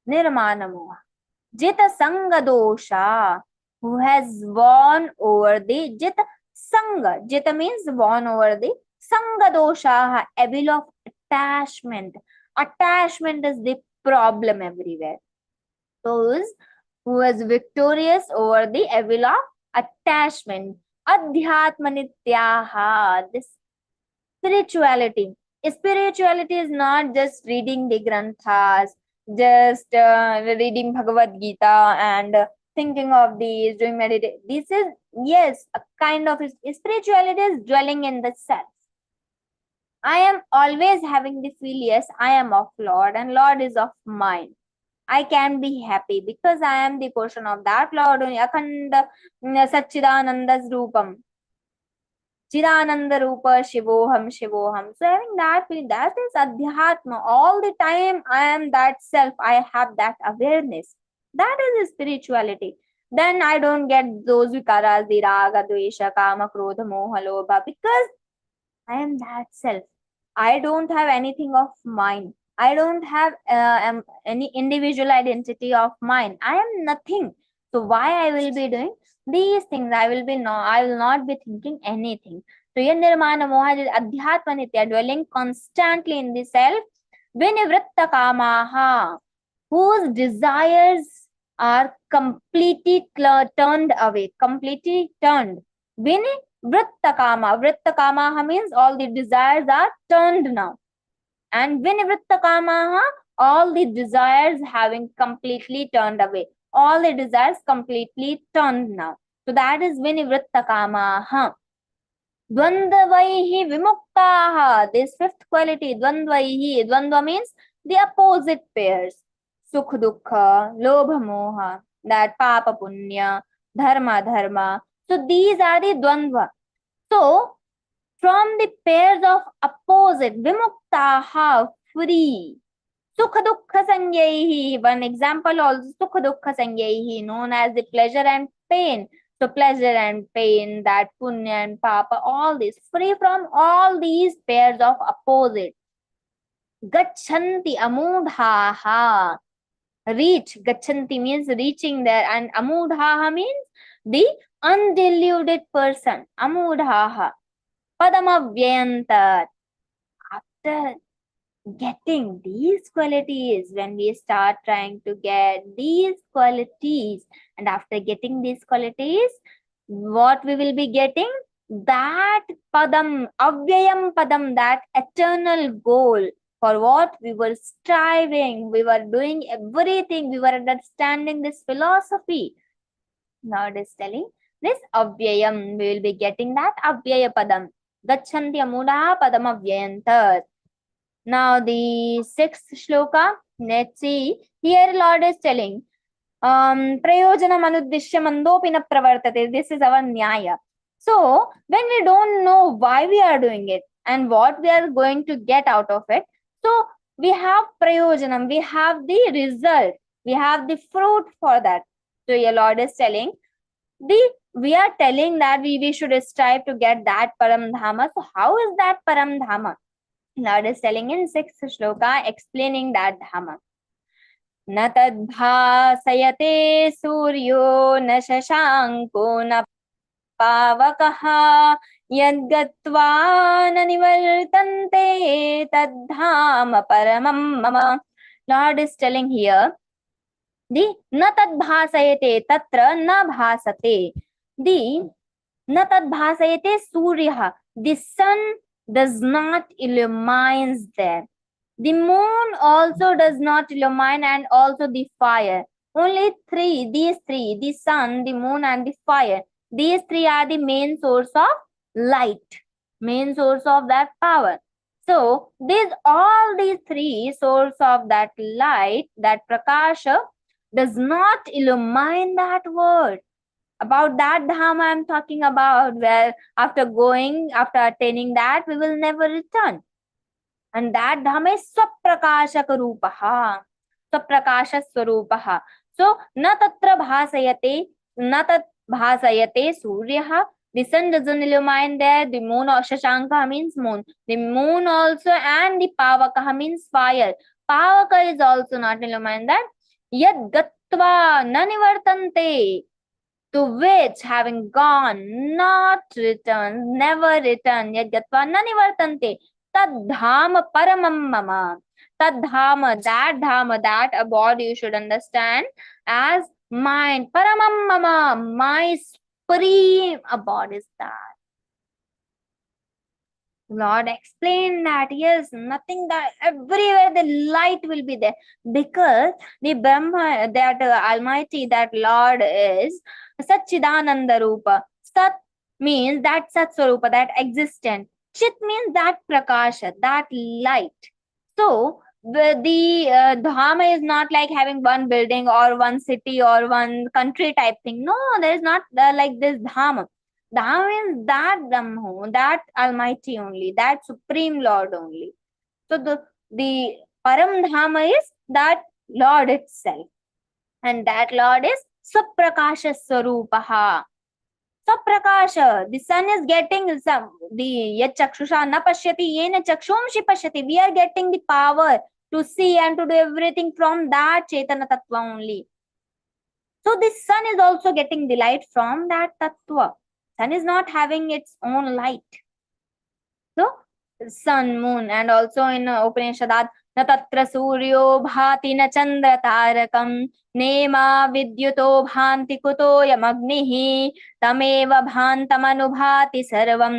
Nirmana moha. Jita sanga dosha, who has won over the Jita sanga. Jita means won over the sanga dosha, evil of attachment. Attachment is the problem everywhere. Those who was victorious over the evil of attachment. Adhyatma nityaha, this spirituality. Spirituality is not just reading the granthas, just reading Bhagavad-Gītā and thinking of these, doing meditation. This is, yes, a kind of spirituality is dwelling in the self. I am always having the feel, yes, I am of Lord and Lord is of mine. I can be happy because I am the portion of that Lord only. Akhanda Satchidananda's Rupam. Chidananda Rupa Shivoham Shivoham. So having that feeling, that is Adhyatma. All the time I am that self. I have that awareness. That is spirituality. Then I don't get those vikaras, the raga, dvesha, kama, krodha, moha, lobha, because I am that self. I don't have anything of mine. I don't have any individual identity of mine. I am nothing. So why I will be doing these things? I will not be thinking anything. So Nirmana moha is adhyatma nitya, dwelling constantly in the self. Vinivritta kamaha, whose desires are completely turned away, completely turned. Vinivritta kama. Vritta kama means all the desires are turned now. And vinivritta kama, all the desires having completely turned away. All the desires completely turned now. So that is vinivritta kama. Dvandvaihi vimuktaha. This fifth quality, dvandvaihi. Dvandva means the opposite pairs. Sukh dukkha, lobha moha, that papa punya, dharma dharma. So these are the dvandva. So from the pairs of opposite, vimuktaha, free. Sukha dukkha sangyehi. One example also, sukha dukkha sangyehi, known as the pleasure and pain. So pleasure and pain, that punya and papa, all this, free from all these pairs of opposite. Gachanti amudhaha. Reach. Gachanti means reaching there, and amudhaha means the undeluded person. Amudhaha. Padamavyantat. After getting these qualities, when we start trying to get these qualities, and after getting these qualities, what we will be getting? That padam, avyayam padam, that eternal goal for what we were striving, we were doing everything, we were understanding this philosophy. Now it is telling this avyayam, we will be getting that avyaya padam. Gachanti amuda padam avyayantat. Now the sixth shloka, let's see. Here Lord is telling, prayojanam anuddishya mandopi na pravartate. This is our nyaya. So when we don't know why we are doing it and what we are going to get out of it, so we have prayojanam, we have the result, we have the fruit for that. So your Lord is telling, we are telling that we should strive to get that param dhama. So how is that param dhama? Lord is telling in sixth shloka, explaining that dhama. Na tadbhasayate suryo na shashanko na pavakaha yadgatva na nivartante tadhama paramam mama. Lord is telling here, the na tadbhasayate, tatra na bhasate. The na tadbhasayate suryaha, the sun does not illumines there. The moon also does not illumine, and also the fire. Only these three, the sun, the moon and the fire, these three are the main source of light, main source of that power. So all these three source of that light, that prakasha, does not illumine that world. About that dhama I am talking about, where after attaining that, we will never return. And that dhama is swaprakashaka rupaha, swaprakasha swarupaha. So na tatra bhasayate, na tat bhasayate suryaha. The sun doesn't illumine there. The moon, or shashanka means moon. The moon also, and the pavakaha means fire. Pavaka is also not illumined there. Yad gatva na nivartante. To which, having gone, not return, never return, yet gatva na nivartante, tad dhama paramam mama. Tad dhama, that abode you should understand as mind. Paramam mama, my supreme abode is that. Lord explained that, yes, nothing, that everywhere the light will be there, because the Brahma, that Almighty, that Lord is Satchidananda Rupa. Sat means that Sat Swarupa, that existent. Chit means that Prakasha, that light. So the Dhama is not like having one building or one city or one country type thing. No, there is not like this Dhama. Dhama is that Brahma, that Almighty only, that Supreme Lord only. So the Param Dhama is that Lord itself. And that Lord is Saprakasha Swarupaha. Saprakasha, the sun is getting some, the Yat Chakshusha na pashyati, yena chakshumshi pashyati. We are getting the power to see and to do everything from that Chaitanya Tattva only. So the sun is also getting the light from that Tattva. Sun is not having its own light. So sun, moon, and also in Upanishadat, न तत्र सूर्यो भाति न चंद्र तारकम नेमा विद्युतो भान्ति कुतोऽयमग्निः तमेव भान्तमनुभाति सर्वं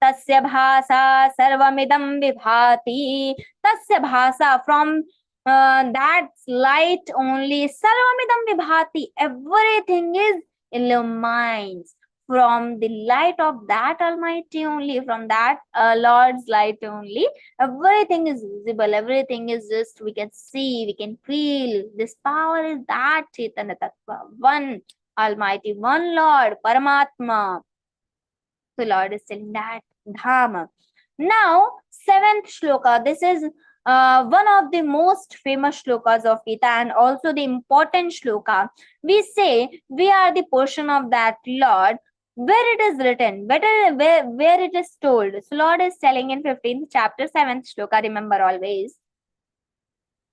तस्य भासा सर्वमिदं विभाति तस्य भासा from that light only sarvamidam vibhati, everything is illumined from the light of that Almighty only, from that Lord's light only. Everything is visible, everything is just, we can see, we can feel. This power is that Chaitanya Tattva, one Almighty, one Lord, Paramatma. So Lord is telling that Dhamma. Now, 7th shloka. This is one of the most famous shlokas of Gita and also the important shloka. We say we are the portion of that Lord. Where it is written, where it is told. So Lord is telling in 15th chapter, 7th shloka, remember always.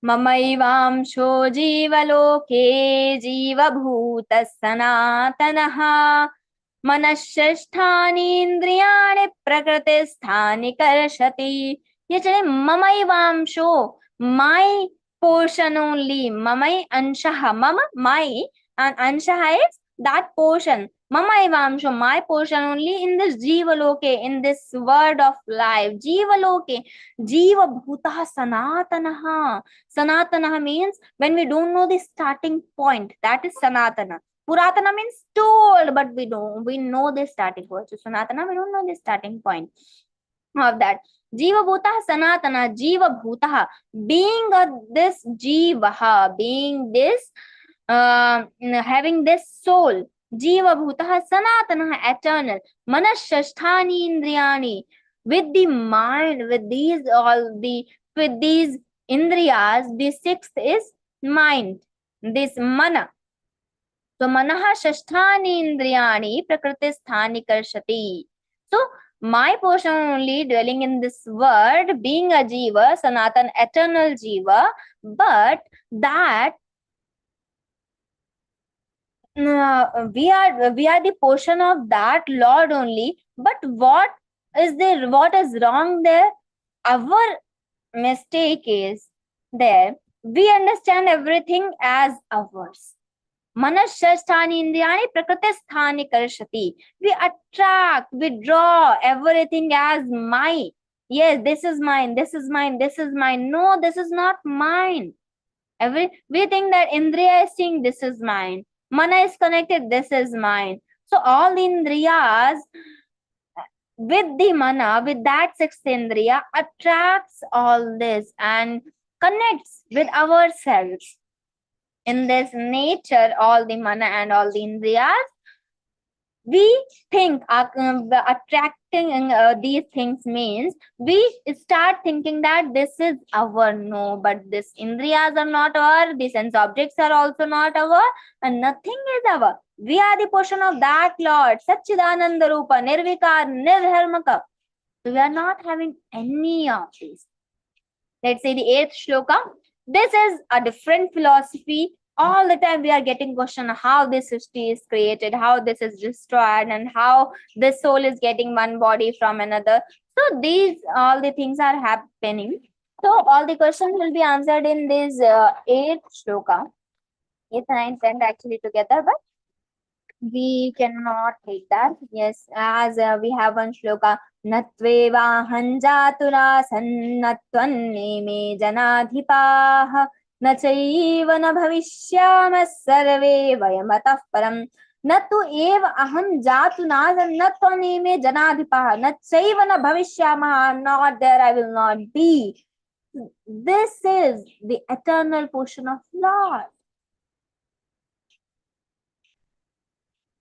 Mamaivamsho jivaloke jivabhuta sanatanaha मनश्ष्ठानि इंद्रियाणि प्रकृतिस्थानि कर्षति. ये चले ममैवांशो, my portion only, mamai anshah, mama, my, and anshah is that portion. Mamaivamsho, my portion only in this jivaloke, in this word of life. Jivaloke, jiva bhutah sanatanaha. Sanatanaha means when we don't know the starting point, that is sanatana. Puratana means told, but we know the starting point. So Sanatana, we don't know the starting point of that. Jiva Bhutaha Sanatana, Jiva Bhutaha, being this Jivaha, being this, having this soul. Jiva Bhutaha Sanatana, eternal. Manashasthani Indriyani, with the mind, with these Indriyas, the 6th is mind, this Mana. So manaha shasthani indriyani prakriti sthani karshati. So my portion only dwelling in this word, being a jiva, sanatan, eternal jiva, but that we are the portion of that Lord only. But what is wrong there? Our mistake is there. We understand everything as ours. Manashasthani indriyani prakriti sthani karshati. We attract, we draw everything as mine. Yes, this is mine, this is mine, this is mine. No, this is not mine. We think that Indriya is saying this is mine. Mana is connected, this is mine. So all the Indriyas with the Mana, with that 6th Indriya, attracts all this and connects with ourselves. In this nature, all the Mana and all the Indriyas, we think attracting these things means we start thinking that this is our. No, but this Indriyas are not our, the sense objects are also not our, and nothing is our. We are the portion of that Lord, Satchidananda Rupa, Nirvikar, Nirharmaka. So we are not having any of these. Let's say the 8th shloka. This is a different philosophy. All the time we are getting question how this Srishti is created, how this is destroyed, and how this soul is getting one body from another. So these all the things are happening. So all the questions will be answered in this 8th shloka. 8th and 9th 10th actually together, but we cannot take that. Yes, as we have one shloka. Natveva hanjatura sannatvanne me janadhipaha न चैव न भविष्यामः सर्वे वयमतः परम् न तु एव अहं जातु न त्वमेव जनाधिपः न चैव न भविष्यामः, not there, I will not be. This is the eternal portion of Lord.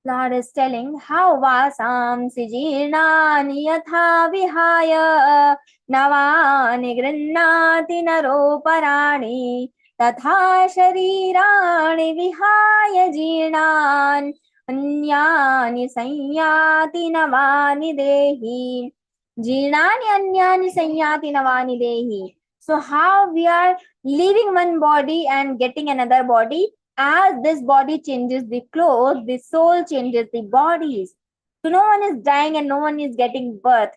Lord is telling how vasamsi jirnani yatha vihaya navani grinnati naroparani तथा शरीराणि विहाय जीर्णान् अन्यानि संयाति नवानि देहि. जीर्णानि अन्यानि संयाति नवानि देहि. So how we are leaving one body and getting another body? As this body changes the clothes, the soul changes the bodies. So no one is dying and no one is getting birth.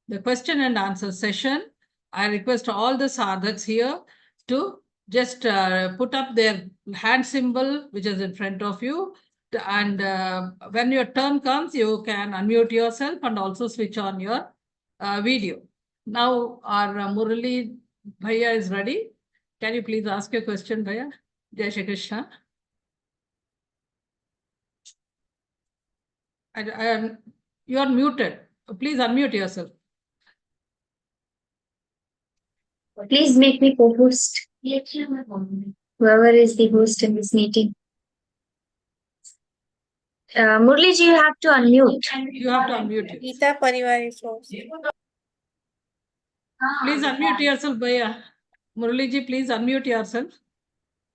the question and answer session. I request all the sadhaks here to just put up their hand symbol, which is in front of you. And when your turn comes, you can unmute yourself and also switch on your video. Now our Murali Bhaiya is ready. Can you please ask your question, Bhaiya? Jai Shri Krishna. You are muted. Please unmute yourself. Please make me co-host. Whoever is the host in this meeting. Murli ji, you have to unmute. You have to unmute it. Geeta Pariwar is host. Please unmute yourself, Bhaiya. Murali ji, please unmute yourself.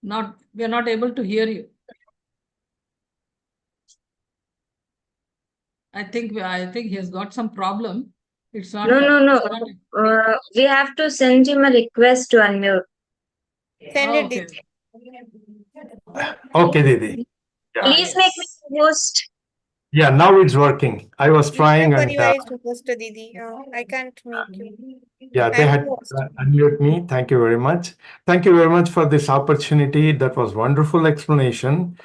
We are not able to hear you. I think he has got some problem. It's not. No. We have to send him a request to unmute. Send it. Okay. Okay, Didi. Please make me host. Yeah, now it's working. I was trying and Pariwar is host, Didi. I can't make you. yeah, they had unmute me. Thank you very much. Thank you very much for this opportunity. That was wonderful explanation.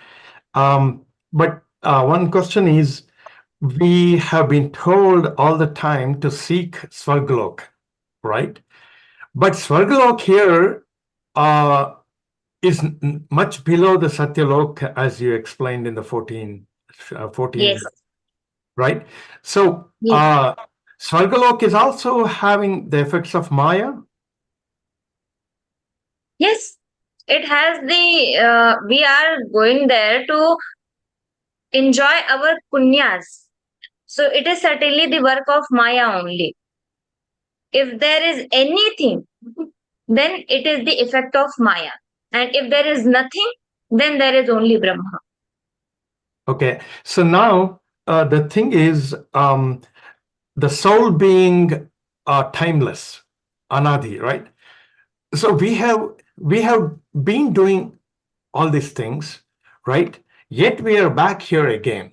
But one question is, we have been told all the time to seek Swargalok, right? But Swargalok here is much below the Satyalok, as you explained in the 14. Yes. Right? So Swargalok is also having the effects of Maya? Yes. It has the, we are going there to enjoy our punyas. So it is certainly the work of Maya only. If there is anything, then it is the effect of Maya. And if there is nothing, then there is only Brahma. Okay. So now the thing is, the soul being timeless, anadi, right? So we have been doing all these things, right? Yet we are back here again.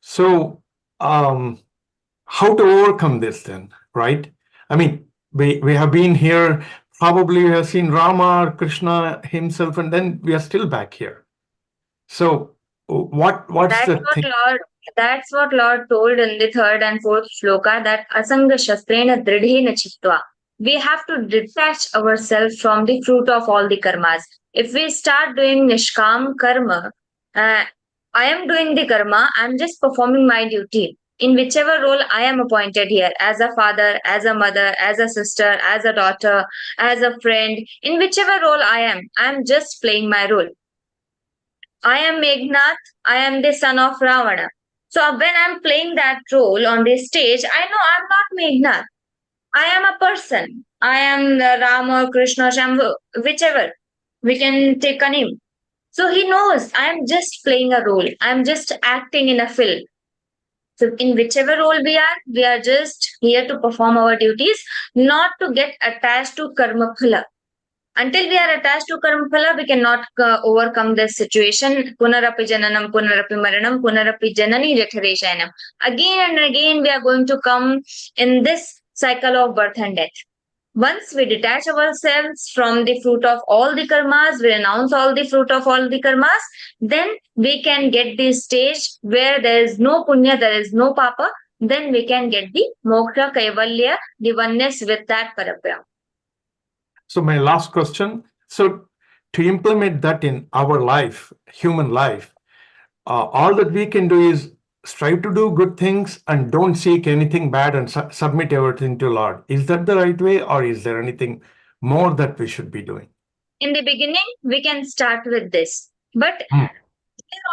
So how to overcome this then, right? I mean, we have been here, probably we have seen Rama or Krishna himself, and then we are still back here. So what's the thing? That's what Lord told in the 3rd and 4th shloka, that asanga shastrena dridhena chittva. We have to detach ourselves from the fruit of all the karmas. If we start doing nishkam karma, I am doing the karma, I am just performing my duty. In whichever role I am appointed here, as a father, as a mother, as a sister, as a daughter, as a friend, in whichever role I am just playing my role. I am Meghnad, I am the son of Ravana. So when I'm playing that role on the stage, I know I'm not Meghnad. I am a person. I am Rama or Krishna, Shambhu, whichever. We can take a name. So he knows I am just playing a role. I'm just acting in a film. So in whichever role we are just here to perform our duties, not to get attached to karma phala. Until we are attached to karma phala, we cannot overcome this situation. Punarapi jananam, punarapi maranam, punarapi janani jathareshayanam. Again and again, we are going to come in this cycle of birth and death. Once we detach ourselves from the fruit of all the karmas, we renounce all the fruit of all the karmas, then we can get the stage where there is no punya, there is no papa, then we can get the moksha, kaivalya, the oneness with that parabhram. So my last question, so to implement that in our life, human life, all that we can do is strive to do good things and don't seek anything bad and submit everything to Lord. Is that the right way, or is there anything more that we should be doing? In the beginning, we can start with this. But we're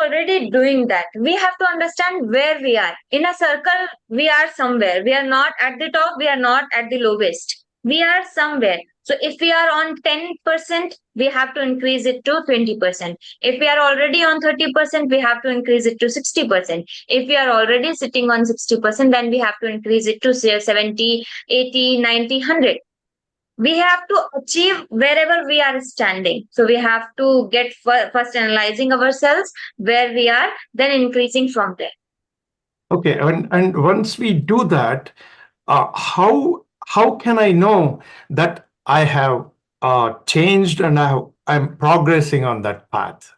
already doing that. We have to understand where we are. In a circle, we are somewhere. We are not at the top. We are not at the lowest. We are somewhere. So if we are on 10%, we have to increase it to 20%. If we are already on 30%, we have to increase it to 60%. If we are already sitting on 60%, then we have to increase it to say 70, 80, 90, 100. We have to achieve wherever we are standing. So we have to get first analyzing ourselves where we are, then increasing from there. Okay, and once we do that, how can I know that I have changed and I'm progressing on that path,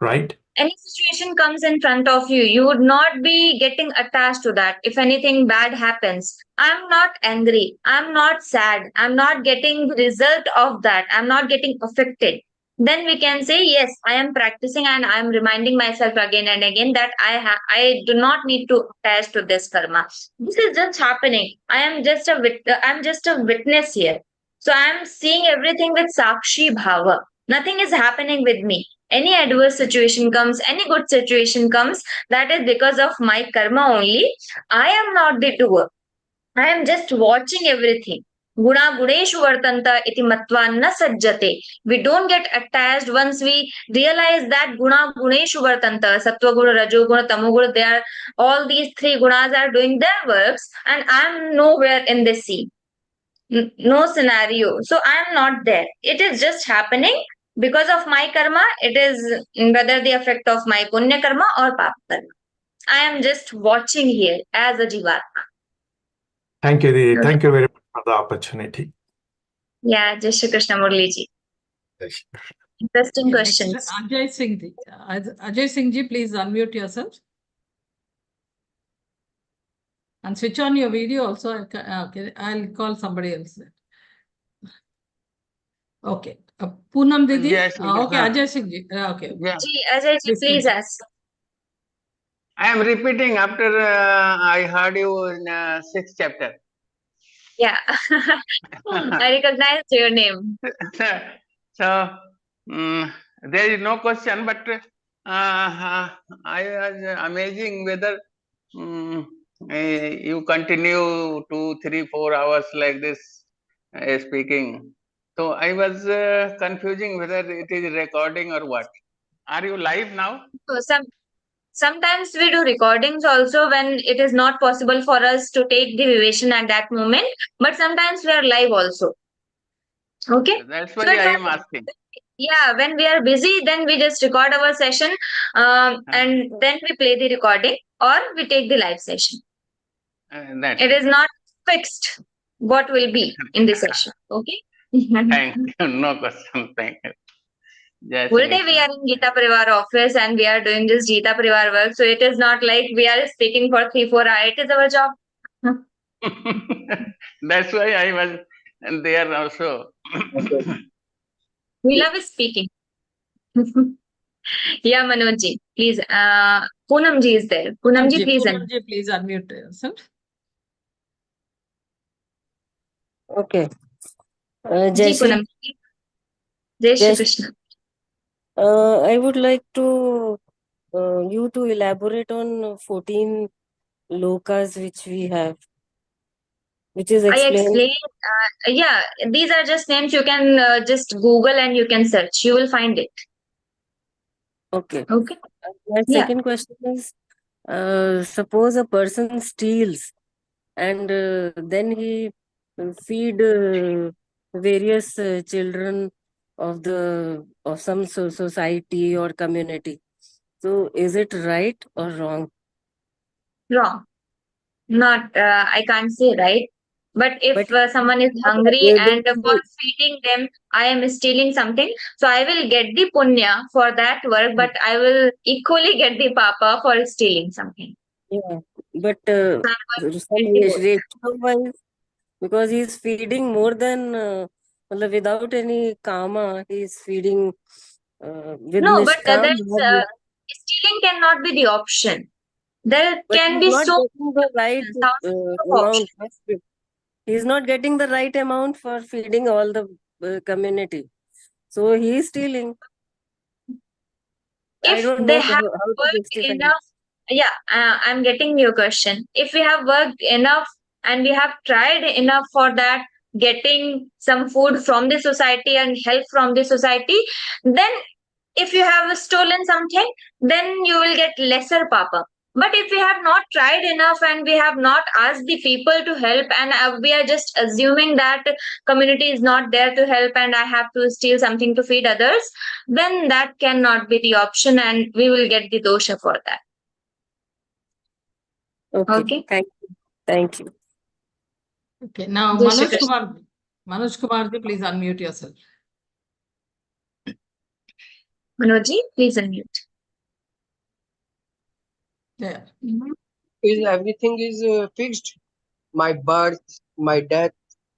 right? Any situation comes in front of you, you would not be getting attached to that. If anything bad happens, I'm not angry, I'm not sad, I'm not getting the result of that, I'm not getting affected. Then we can say, yes, I am practicing and I'm reminding myself again and again that I do not need to attach to this karma. This is just happening. I'm just a witness here. So I'm seeing everything with Sakshi Bhava. Nothing is happening with me. Any adverse situation comes, any good situation comes, that is because of my karma only. I am not the doer. I am just watching everything. Guna guneshu vartanta iti matva na sajjate. We don't get attached once we realize that guna guneshu vartanta, sattva guna, rajo guna, tamo guna, they are, all these three gunas are doing their works and I am nowhere in this scene. No scenario. So I am not there. It is just happening because of my karma. It is whether the effect of my punya karma or papa karma. I am just watching here as a jivatma. Thank you, Didi. Thank you very much for the opportunity. Yeah, Jai Shri Krishna Murli ji. Interesting Okay, questions. next, Ajay Singh ji. Ajay Singh ji, please unmute yourself. And switch on your video also. Okay, I'll call somebody else. Okay. Poonam Didi. Yes, Okay, Ajay Singh ji. Okay. Yeah. Ji, Ajay ji, please ask. I am repeating after I heard you in 6th chapter. Yeah. I recognize your name. So there is no question, but I was amazing whether you continue 2, 3, 4 hours like this speaking. So I was confusing whether it is recording or what. Are you live now? So sometimes we do recordings also when it is not possible for us to take the vivation at that moment, but sometimes we are live also. Okay. That's So why it's I am not- asking. Yeah, when we are busy, then we just record our session and then we play the recording or we take the live session. That's It is not fixed what will be in the session. Okay. Thank you. No question. Thank you. Jai Shri Gurudev, we Krishna. are in Geeta Pariwar office and we are doing this Geeta Pariwar work. So it is not like we are speaking for 3-4 hours. It is our job. That's why I was there also. We love speaking. Yeah, Manoj ji, please. Poonam ji is there. Poonam ji, please. Poonam ji, please unmute yourself. Okay. Ji, Poonam ji. Jai Shri Krishna. I would like to you to elaborate on 14 lokas which we have, which is I explained. explained. Yeah, these are just names. You can just Google and you can search. You will find it. Okay. Okay. My Yeah. second question is, suppose a person steals and then he feed various children of some society or community. So is it right or wrong? Wrong. Not. I can't say right. But if But someone is not hungry able and to- for feeding them, I am stealing something. So I will get the punya for that work, but I will equally get the papa for stealing something. Yeah, but So some ratio-wise, because he's feeding more than without any karma, he's feeding with no, but nishkam. that's stealing cannot be the option. There But can he's be not so getting the right thousands of amount. options. He's not getting the right amount for feeding all the community. So he's stealing. I If don't they know have how to worked justify it. enough, yeah, I'm getting your question. If we have worked enough and we have tried enough for that, getting some food from the society and help from the society, then if you have stolen something, then you will get lesser papa. But if we have not tried enough and we have not asked the people to help and we are just assuming that community is not there to help and I have to steal something to feed others, then that cannot be the option and we will get the dosha for that. Okay. Okay. Thank you. Thank you. Okay, now Jai Shri Manoj Krishna. Kumar. Manoj Kumarji, please unmute yourself. Manojji, please unmute. Yeah. Is everything is fixed? My birth, my death,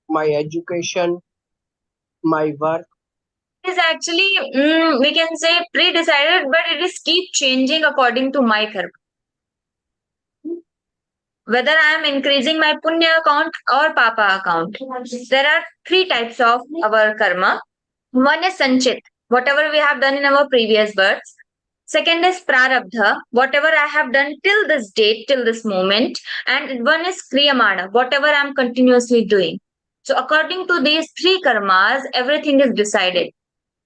my education, my work. It is actually, we can say pre-decided, but it is keep changing according to my karma. Whether I am increasing my punya account or papa account. There are three types of our karma. One is sanchit, whatever we have done in our previous births. Second is prarabdha, whatever I have done till this date, till this moment. And one is kriyamana, whatever I am continuously doing. So according to these three karmas, everything is decided.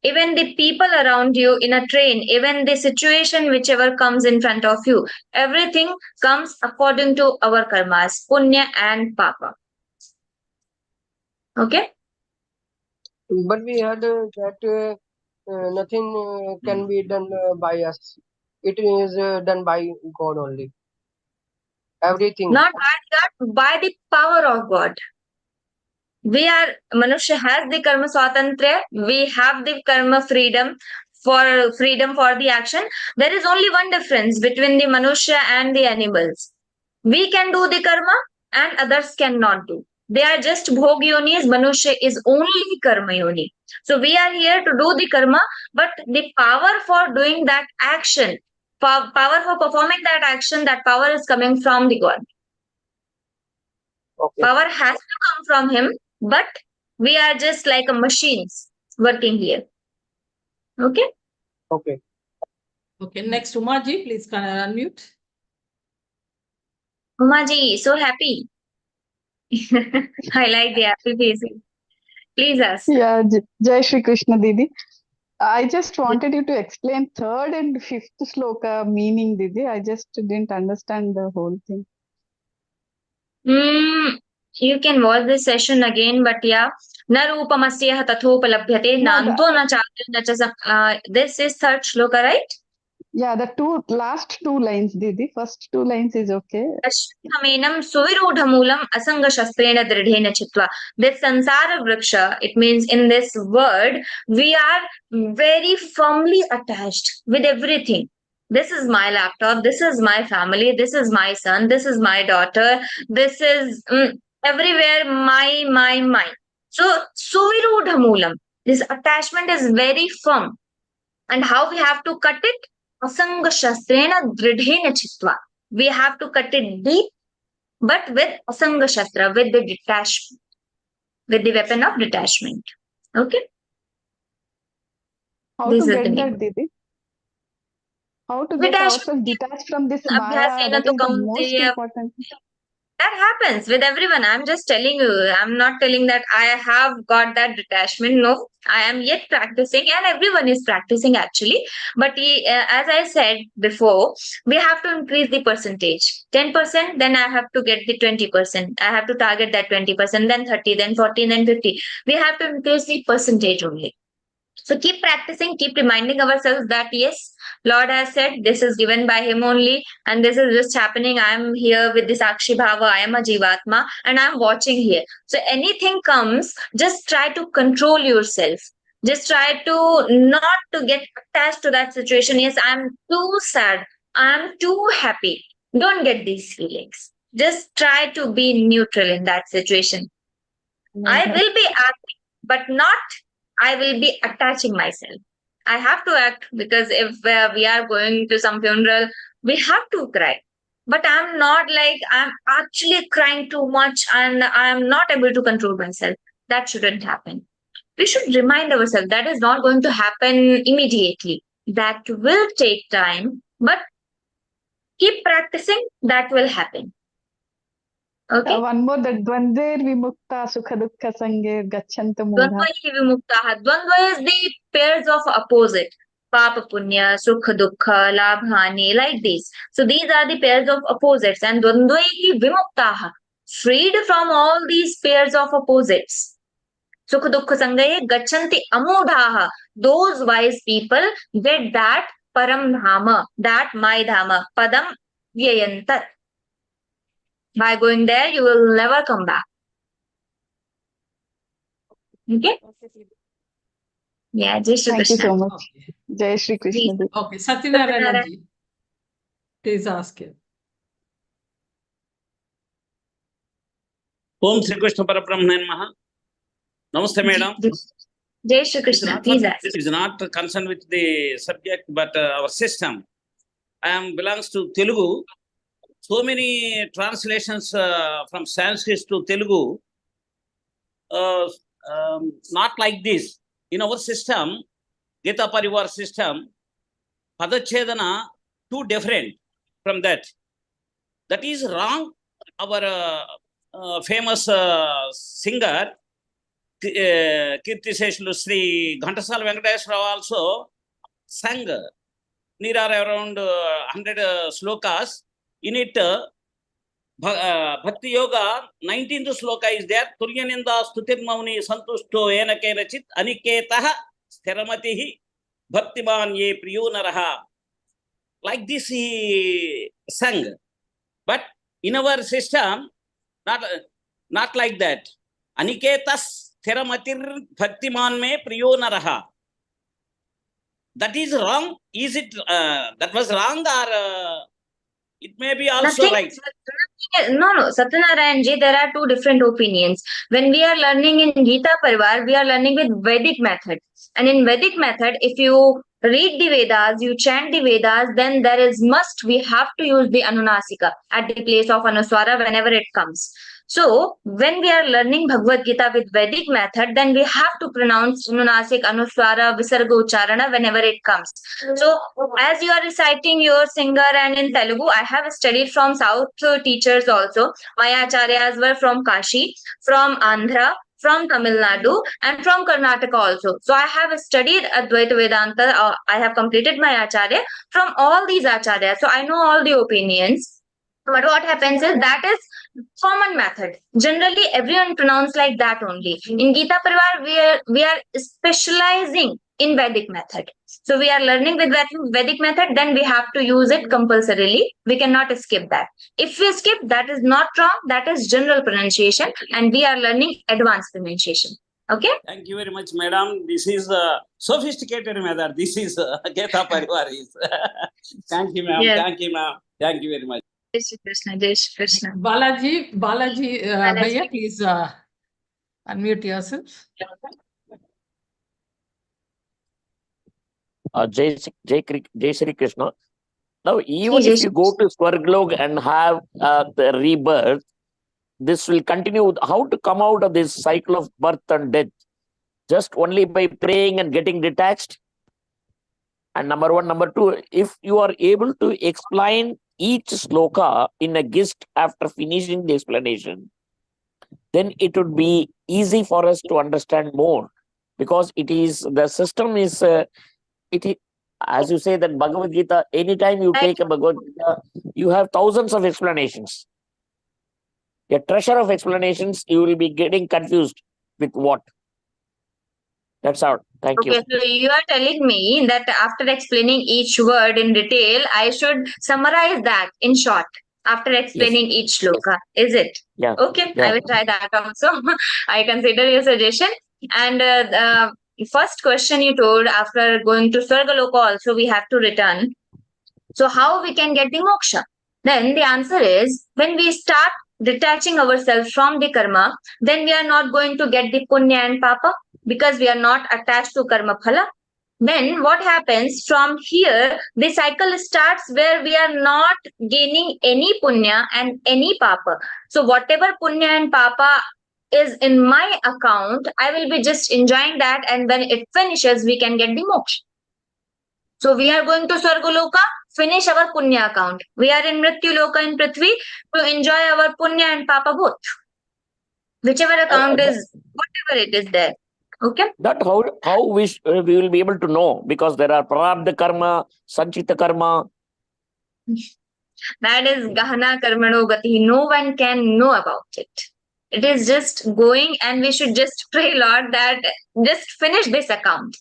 Even the people around you in a train, even the situation whichever comes in front of you, everything comes according to our karmas, punya and papa. Okay? But we heard that nothing can be done by us. It is done by God only. Everything. Not by God, by the power of God. We are, Manusha has the karma swatantra, we have the karma freedom for the action. There is only one difference between the Manusha and the animals. We can do the karma and others cannot do. They are just bhog yonis, Manusha is only karma yoni. So we are here to do the karma, but the power for doing that action, power for performing that action, that power is coming from the God. Okay. Power has to come from him, but we are just like a machines working here. Okay? Okay. Okay, next Umaji, please can I unmute? Umaji, so happy. I like the happy faces. Please ask. Yeah, Jai Shri Krishna Didi. I just wanted you to explain third and fifth sloka meaning, Didi. I just didn't understand the whole thing. You can watch this session again, but yeah. Na rupamasya tathopalabhyate No, nanto na chalya na cha. This is third shloka, right? Yeah, the last two lines, Didi. First two lines is okay. Ashthamenam suvirudhamulam asanga shastrena dridhena chitva. This sansara vriksha, it means in this word, we are very firmly attached with everything. This is my laptop, this is my family, this is my son, this is my daughter, this is everywhere my. So suvirudhamulam, this attachment is very firm. And how we have to cut it? Asanga shastrena dridhena chitva. We have to cut it deep, but with asanga shastra, with the detachment, with the weapon of detachment. Okay? How This to is the get name. that, Didi? How to get ourselves detached from this Maya? That is the most important. That happens with everyone. I'm just telling you. I'm not telling that I have got that detachment. No, I am yet practicing, and everyone is practicing actually. But as I said before, we have to increase the percentage. 10%, then I have to get the 20%. I have to target that 20%, then 30, then 40, then 50. We have to increase the percentage only. So keep practicing, keep reminding ourselves that yes, Lord has said this is given by Him only, and this is just happening. I am here with this Akshi Bhava, I am a Jivatma, and I am watching here. So anything comes, just try to control yourself. Just try to not to get attached to that situation. Yes, I am too sad, I am too happy. Don't get these feelings. Just try to be neutral in that situation. I will be acting, but not I will be attaching myself. I have to act because if we are going to some funeral, we have to cry. But I'm not like I'm actually crying too much and I'm not able to control myself. That shouldn't happen. We should remind ourselves that is not going to happen immediately. That will take time, but keep practicing, that will happen. Okay. One more, that Dvandver Vimukta Sukha Dukkha Sange Gacchanta Mudha. Dvandva vimuktaha. Dvandva is the pairs of opposite. Papa punya, sukha dukkha, labhani, like these. So these are the pairs of opposites. And dvandva vimuktaha. Freed from all these pairs of opposites. Sukha dukkha sangaye gachanti amudhaha. Those wise people get that param dhama, that my dhama, padam vyayantat. By going there, you will never come back. Okay? Yeah, Jai Shri Thank you Krishna. so much. Jai Shri Krishna. Devi. Okay, Satyanarayana ji, please ask him. Om Sri Krishna Parabrahmane Namaha. Namaste, madam. Jai Shri Krishna, please ask. It is not concerned with the subject, but our system. I am belongs to Telugu. So many translations from Sanskrit to Telugu. Not like this. In our system, Gita Pariwar system, Padachedana, too different from that. That is wrong. Our famous singer, Kirti Seshlu Sri Ghantasala Venkateswara also sang. There are around 100 slokas. In it, Bhakti Yoga, 19th sloka is there. Turyaninda Stutir Mauni Santushto Enake Rachit Aniketaha Steramatihi Bhaktiman Ye Priyunaraha. Like this he sang. But in our system, not like that. Aniketas Theramatir Bhaktiman Me Priyunaraha. That is wrong. Is it that was wrong, or it may be also Nothing, right? no, Satyanarayan ji, there are two different opinions. When we are learning in Gita Pariwar, we are learning with Vedic method. And in Vedic method, if you read the Vedas, you chant the Vedas, then there is we have to use the Anunasika at the place of Anuswara whenever it comes. So, when we are learning Bhagavad Gita with Vedic method, then we have to pronounce Anunasik, Anuswara, Visarga, Ucharana whenever it comes. So, as you are reciting your singer and in Telugu, I have studied from South teachers also. My acharyas were from Kashi, from Andhra, from Tamil Nadu, and from Karnataka also. So, I have studied Advaita Vedanta. I have completed my acharya from all these acharyas. So, I know all the opinions. But what happens is that is common method. Generally, everyone pronounce like that only. In Gita Pariwar, we are specializing in Vedic method. So we are learning with Vedic method, then we have to use it compulsorily. We cannot skip that. If we skip, that is not wrong. That is general pronunciation, and we are learning advanced pronunciation. Okay? Thank you very much, madam. This is sophisticated method. This is Gita Pariwar is. Thank you, ma'am. Yes. Thank you, ma'am. Thank you very much. Jai Shri Krishna, Jai Shri Krishna. Balaji, Bhaiya, please unmute yourself. Jai Shri Krishna. Now, even if you go to Swarglok and have the rebirth, this will continue. How to come out of this cycle of birth and death? Just only by praying and getting detached? And number one. Number two, if you are able to explain each sloka in a gist after finishing the explanation, then it would be easy for us to understand more. Because the system is, as you say that Bhagavad Gita, anytime you take a Bhagavad Gita, you have thousands of explanations. A treasure of explanations, you will be getting confused with what. That's all. Thank you. Okay, so you are telling me that after explaining each word in detail, I should summarize that in short after explaining each shloka. Is it? Yeah. Okay, Yeah. I will try that also. I consider your suggestion. And first question you told, after going to Swargaloka also we have to return. So how we can get the moksha? Then the answer is, when we start detaching ourselves from the karma, then we are not going to get the punya and papa, because we are not attached to karma phala. Then what happens from here, the cycle starts where we are not gaining any punya and any papa. So whatever punya and papa is in my account, I will be just enjoying that, and when it finishes, we can get the moksha. So we are going to Swargaloka, finish our punya account. We are in Mrityu Loka in Prithvi to enjoy our punya and papa both. Whichever account is, whatever it is there. Okay? That how we will be able to know, because there are prarabdha karma, sanchita karma. That is Gahana Karmano Gati. No one can know about it. It is just going, and we should just pray, Lord, that just finish this account.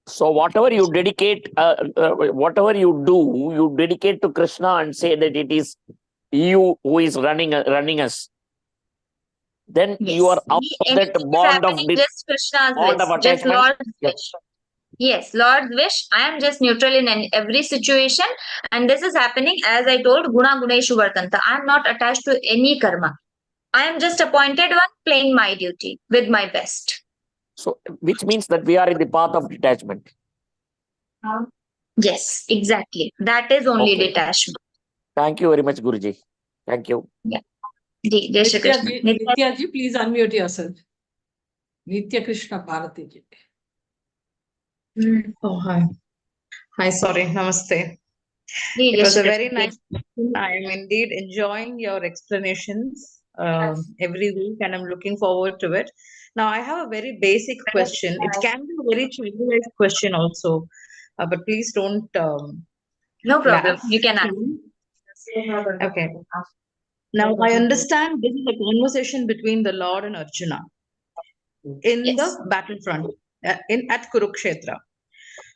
So whatever you dedicate, whatever you do, you dedicate to Krishna and say that it is you who is running us. then you are out of that Anything is bond of happening, just Krishna's bond of wish, just attachment. Lord's Yes. wish. Yes, Lord's wish. I am just neutral in every situation, and this is happening as I told. Guna Guneshu Vartanta. I am not attached to any karma. I am just appointed one, playing my duty with my best. So, which means that we are in the path of detachment. Yes, exactly. That is only Okay. detachment. Thank you very much, Guruji. Thank you. Yeah. Jai Shri Krishna. Nitya ji, please unmute yourself. Nitya Krishna Bharati ji. Oh, hi. Hi, sorry. Namaste. Jai It was Shri a very Krishna. nice session. I am indeed enjoying your explanations every week, and I'm looking forward to it. Now, I have a very basic question. It can be a very trivialized question also, but please don't No problem. laugh. You can ask. Okay. Now, I understand this is a conversation between the Lord and Arjuna in Yes. the battlefront at Kurukshetra.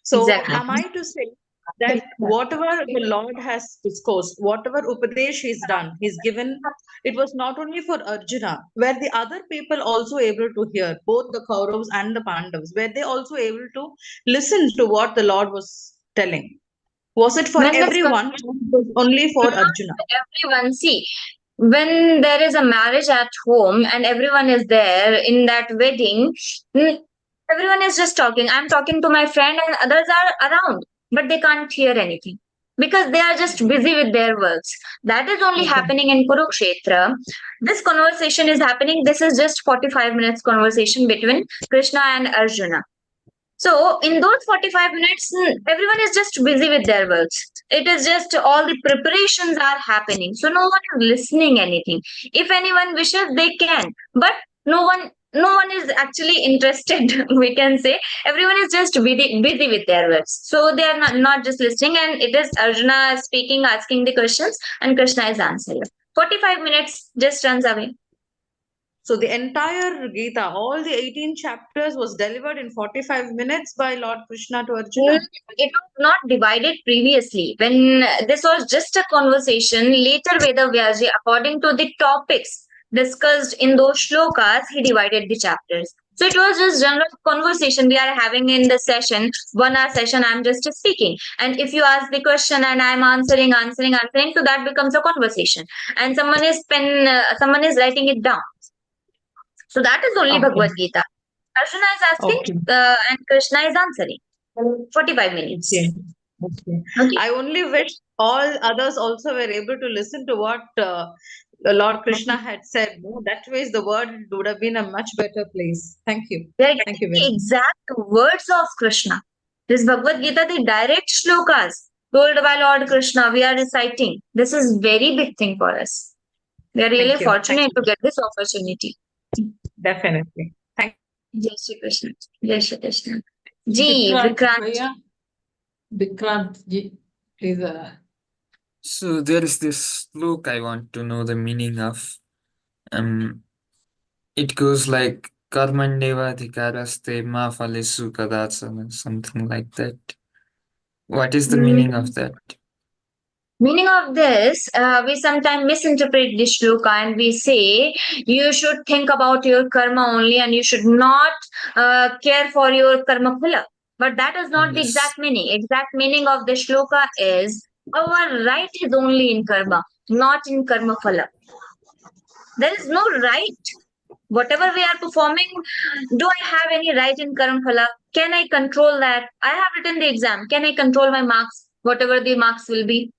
So, Exactly. am I to say that whatever the Lord has discoursed, whatever Upadesh he's done, he's given, it was not only for Arjuna, were the other people also able to hear, both the Kauravas and the Pandavas, were they also able to listen to what the Lord was telling? Was it for When this everyone or it was only for not Arjuna? everyone, see, when there is a marriage at home and everyone is there in that wedding, everyone is just talking. I'm talking to my friend and others are around, but they can't hear anything because they are just busy with their works. That is only happening in Kurukshetra. This conversation is happening. This is just 45 minutes conversation between Krishna and Arjuna. So in those 45 minutes, everyone is just busy with their works. It is just all the preparations are happening. So no one is listening anything. If anyone wishes, they can, but no one is actually interested. We can say everyone is just busy with their works. So they are not just listening, and it is Arjuna speaking, asking the questions, and Krishna is answering. 45 minutes just runs away. So the entire Gita, all the 18 chapters was delivered in 45 minutes by Lord Krishna to Arjuna. It was not divided previously. When this was just a conversation, later Veda Vyaji, according to the topics discussed in those shlokas, he divided the chapters. So it was just general conversation we are having in the session, 1 hour session, I'm just speaking. And if you ask the question and I'm answering, so that becomes a conversation. And someone is writing it down. So that is only Bhagavad Gita. Arjuna is asking and Krishna is answering. 45 minutes. Okay. I only wish all others also were able to listen to what Lord Krishna had said. No, that way the world would have been a much better place. Thank you. They're Thank you getting very the much. exact words of Krishna. This Bhagavad Gita, the direct shlokas told by Lord Krishna, we are reciting. This is very big thing for us. We are really Thank you. fortunate to get this opportunity. Definitely. Thank Jai Shri Krishna. Jai Shri Krishna. Ji, Vikrant. Vikrant ji, please. So there is this look I want to know the meaning of. It goes like Karmandeva Adhikaraste Ma Phalesu Kadachana, something like that. What is the meaning of that? Meaning of this, we sometimes misinterpret this shloka and we say you should think about your karma only and you should not care for your karma phala. But that is not the exact meaning. Exact meaning of the shloka is our right is only in karma, not in karma phala. There is no right. Whatever we are performing, do I have any right in karma phala? Can I control that? I have written the exam. Can I control my marks? Whatever the marks will be.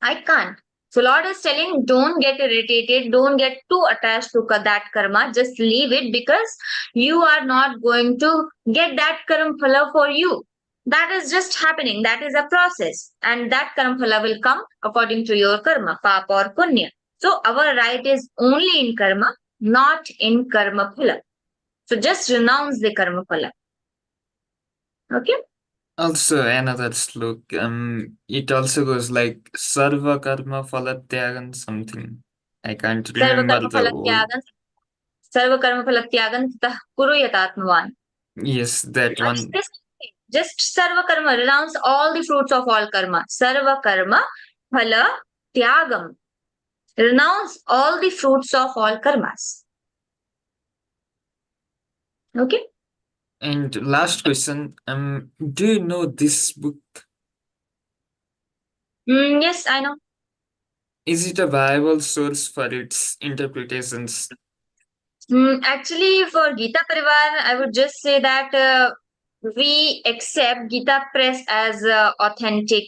I can't. So Lord is telling, don't get irritated, don't get too attached to that karma, just leave it because you are not going to get that karma phala for you. That is just happening. That is a process. And that karma phala will come according to your karma, papa or punya. So our right is only in karma, not in karma phala. So just renounce the karma phala. Okay? Also another slok, it also goes like Sarva Karma Phalatyagan something. I can't remember the whole. Sarva karma phala tyagan tatah kuru yatatmavan. Yes, that one. Just sarva karma, renounce all the fruits of all karma. Sarva karma phala tyagam. Renounce all the fruits of all karmas. Okay. And last question, do you know this book? Yes, I know. Is it a viable source for its interpretations? Actually, for Geeta Pariwar, I would just say that we accept Geeta Press as authentic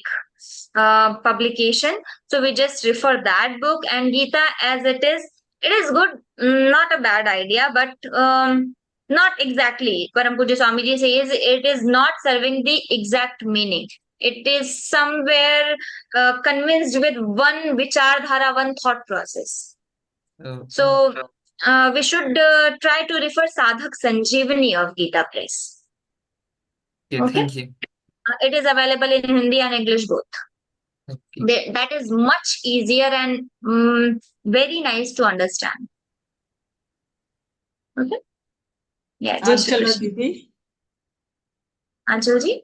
publication. So we just refer that book, and Geeta as it is good, not a bad idea, but not exactly. Param Pujya Swamiji says it is not serving the exact meaning. It is somewhere convinced with one vichardhara, one thought process. So we should try to refer Sadhak Sanjeevani of Geeta Press. Okay, Okay. thank you. It is available in Hindi and English both. That is much easier and very nice to understand. Okay. Yeah. Jai Shri Anchala Krishna. Didi. Anchal ji?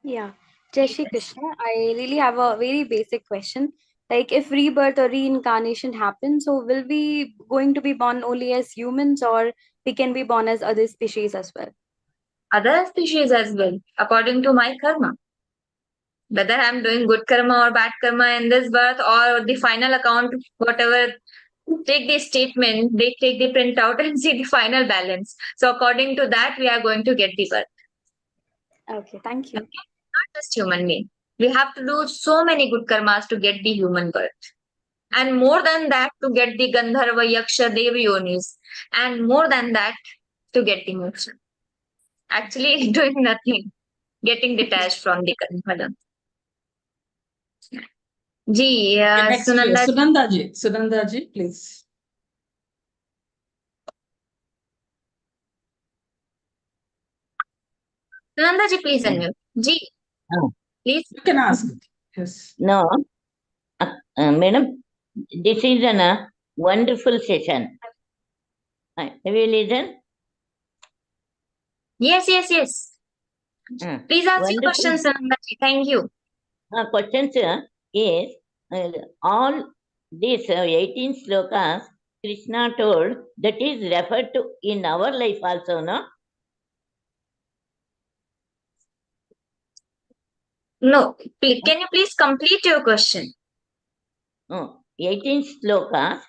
Yeah, Jai Shri Krishna. I really have a very basic question. Like, if rebirth or reincarnation happens, so will we going to be born only as humans, or we can be born as other species as well? Other species as well, according to my karma. Whether I'm doing good karma or bad karma in this birth, or the final account, whatever, take the statement, they take the printout and see the final balance. So according to that, we are going to get the birth. Okay, thank you. Not just human being. We have to do so many good karmas to get the human birth. And more than that, to get the Gandharva, Yaksha, Devi yonis. And more than that, to get the moksha. Actually, doing nothing. Getting detached from the karma. Ji, Next, Sunanda. Sunanda ji, please. Sunanda ji, please unmute. Ji, please. You can ask. Yes. No, madam, this is a wonderful session. Have you listened? Yes. Please ask your Wonderful. questions, Sunanda ji. Thank you. Questions is all these 18 slokas Krishna told that is referred to in our life also, no? No, can you please complete your question? 18 slokas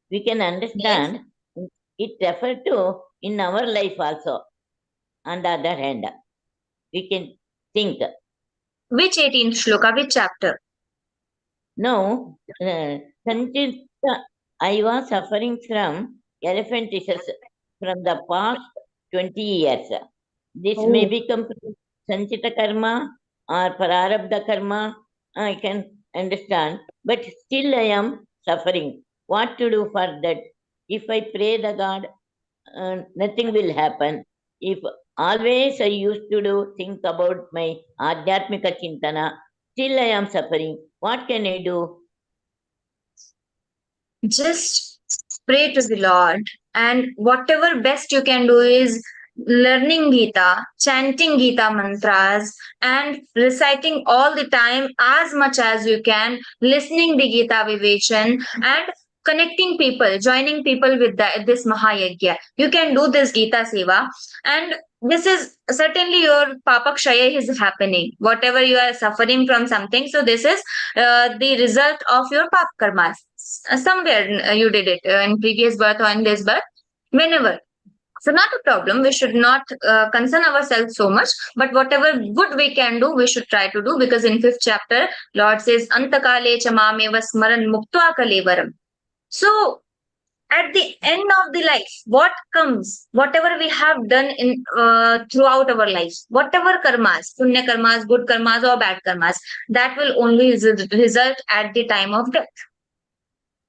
we can understand it referred to in our life also. On the other hand, we can think. Which 18th shloka, which chapter? No, Sanchita, I was suffering from elephantiasis from the past 20 years. This may become Sanchita karma or Prarabdha karma, I can understand, but still I am suffering. What to do for that? If I pray the God, nothing will happen. If always I used to think about my Adhyatmika Chintana, still I am suffering. What can I do? Just pray to the Lord, and whatever best you can do is learning Gita, chanting Gita mantras, and reciting all the time as much as you can, listening the Gita Vivechan, and connecting people, joining people with this Mahayagya. You can do this Gita Seva, and this is certainly your Papakshaya is happening. Whatever you are suffering from something, so this is the result of your Pap Karmas. Somewhere you did it in previous birth or in this birth, whenever. So not a problem. We should not concern ourselves so much, but whatever good we can do, we should try to do, because in 5th chapter, Lord says, Antakale chamameva smaran muktva kalevaram. So at the end of the life, what comes, whatever we have done in throughout our lives, whatever karmas, punya karmas, good karmas or bad karmas, that will only result at the time of death.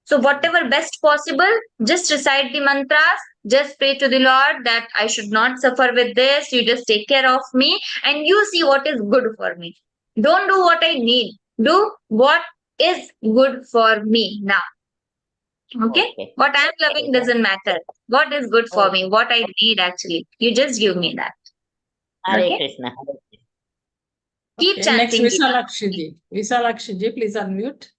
So whatever best possible, just recite the mantras, just pray to the Lord that I should not suffer with this. You just take care of me and you see what is good for me. Don't do what I need. Do what is good for me now. Okay? What I'm loving doesn't matter. What is good for me, what I need actually. You just give me that. Hare Okay? Krishna. Keep Okay, next, chanting. Visalakshi ji. Visalakshi ji, please unmute.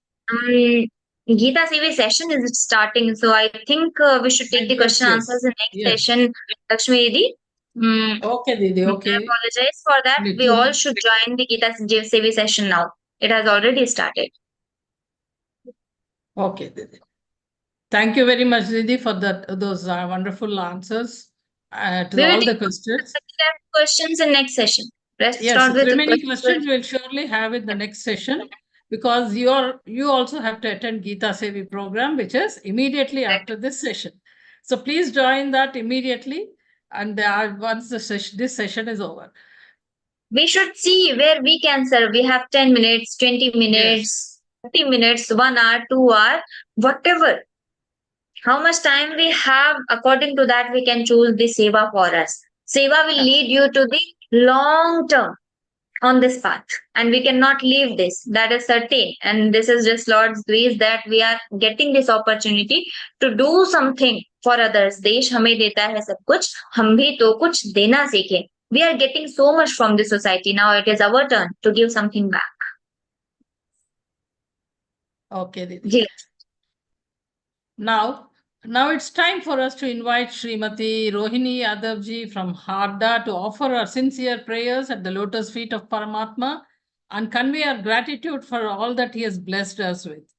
Geeta CV session is starting, so I think we should take the question answers in next session. Lakshmi Didi. Okay, Didi. Okay. I apologize for that. We all should join the Geeta CV session now. It has already started. Okay, Didi. Thank you very much, Didi, for those wonderful answers to all the questions. Questions in next session. Let's Yes, start with the remaining questions we'll surely have in the next session, because you also have to attend Geeta Sevi program, which is immediately after this session. So please join that immediately, and once this session is over. We should see where we can serve. We have 10 minutes, 20 minutes, 30 minutes, 1 hour, 2 hour, whatever. How much time we have, according to that, we can choose the seva for us. Seva will lead you to the long term on this path, and we cannot leave this. That is certain. And this is just Lord's grace that we are getting this opportunity to do something for others. Desh hame deta hai sab kuch, hum bhi to kuch dena seekhe. We are getting so much from the society. Now it is our turn to give something back. Okay, Didi. Now it's time for us to invite Srimati Rohini Yadavji from Harda to offer our sincere prayers at the lotus feet of Paramatma and convey our gratitude for all that he has blessed us with.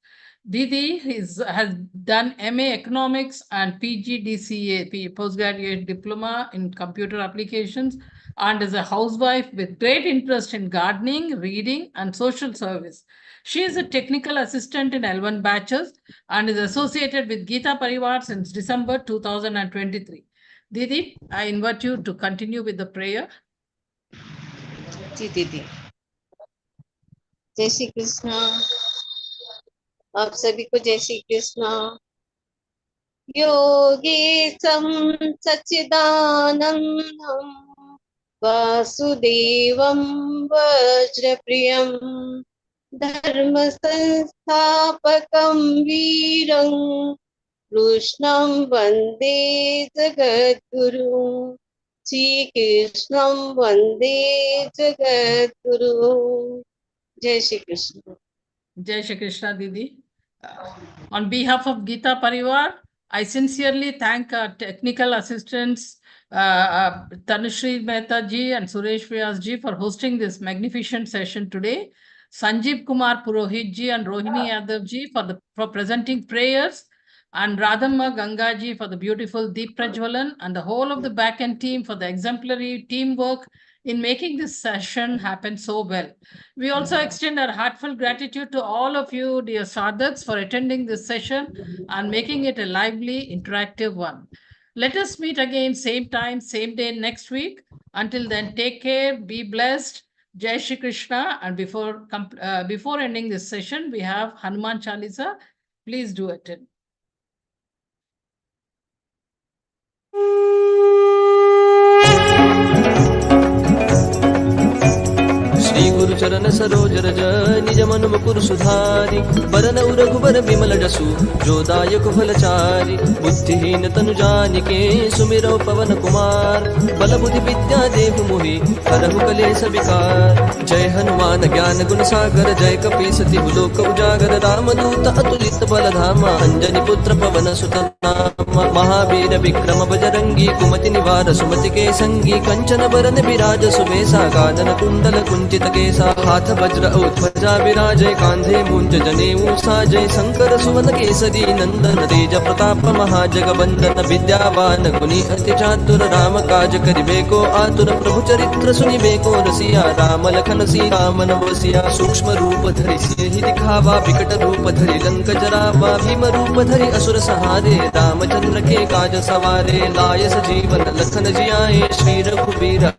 Didi has done MA Economics and PGDCA, Postgraduate Diploma in Computer Applications, and is a housewife with great interest in gardening, reading, and social service. She is a technical assistant in L1 batches and is associated with Geeta Pariwar since December 2023. Didi, I invite you to continue with the prayer. जी दीदी, जय श्री कृष्णा। आप सभी को जय श्री कृष्णा। योगेशं सच्चिदानन्दं वासुदेवं वज्रप्रियं धर्म संस्थापकं वीरं कृष्णं वन्दे जगद्गुरुं श्री कृष्णं वन्दे जगद्गुरुं। जय Shri Krishna. Jai Shri Krishna, Didi. On behalf of Geeta Pariwar, I sincerely thank our technical assistants, Tanushree Mehta ji and Suresh Vyas ji for hosting this magnificent session today. Sanjeev Kumar Purohit ji and Rohini Yadav ji for presenting prayers, and Radhamma Ganga ji for the beautiful Deep Prajwalan, and the whole of the back-end team for the exemplary teamwork in making this session happen so well. We also extend our heartfelt gratitude to all of you, dear sadhaks, for attending this session and making it a lively, interactive one. Let us meet again, same time, same day next week. Until then, take care, be blessed. Jai Shri Krishna. And before ending this session, we have Hanuman Chalisa. Please do attend. Shri गुरु चरण सरोज रज निज मन मुकुर सुधारि बरनउ रघुबर बिमल जसु जो दायक फलचारि बुद्धिहीन तनु जानिके सुमिरौ पवन कुमार बल बुद्धि विद्या देहु मोहि हरहु कलेश विकार। जय हनुमान ज्ञान गुण सागर जय कपीस तिहु लोक उजागर रामदूत अतुलित बल धामा अंजनी पुत्र पवन सुत नामा महावीर विक्रम बजरंगी कुमति निवार सुमति के संगी कंचन बरन विराज सुबेसा कानन कुंडल कुंचित केसा हाथ वज्र ध्वजा विराजय कांधे मुंज जनेऊ साजय शंकर सुवन केसरी नंदन तेज प्रताप महाजगवंदन विद्यावान गुणी अति चातुर राम काज करिबे को आतुर प्रभु चरित्र सुनिबे को रसिया राम लखन सीता मन बसिया सूक्ष्म रूप धरि सिहि दिखावा विकट रूप धरि लंक जरावा भीम रूप धरि असुर सहारे रामचंद्र के काज सवारे लाय सजीवन लखन जियाए श्री रघुबीर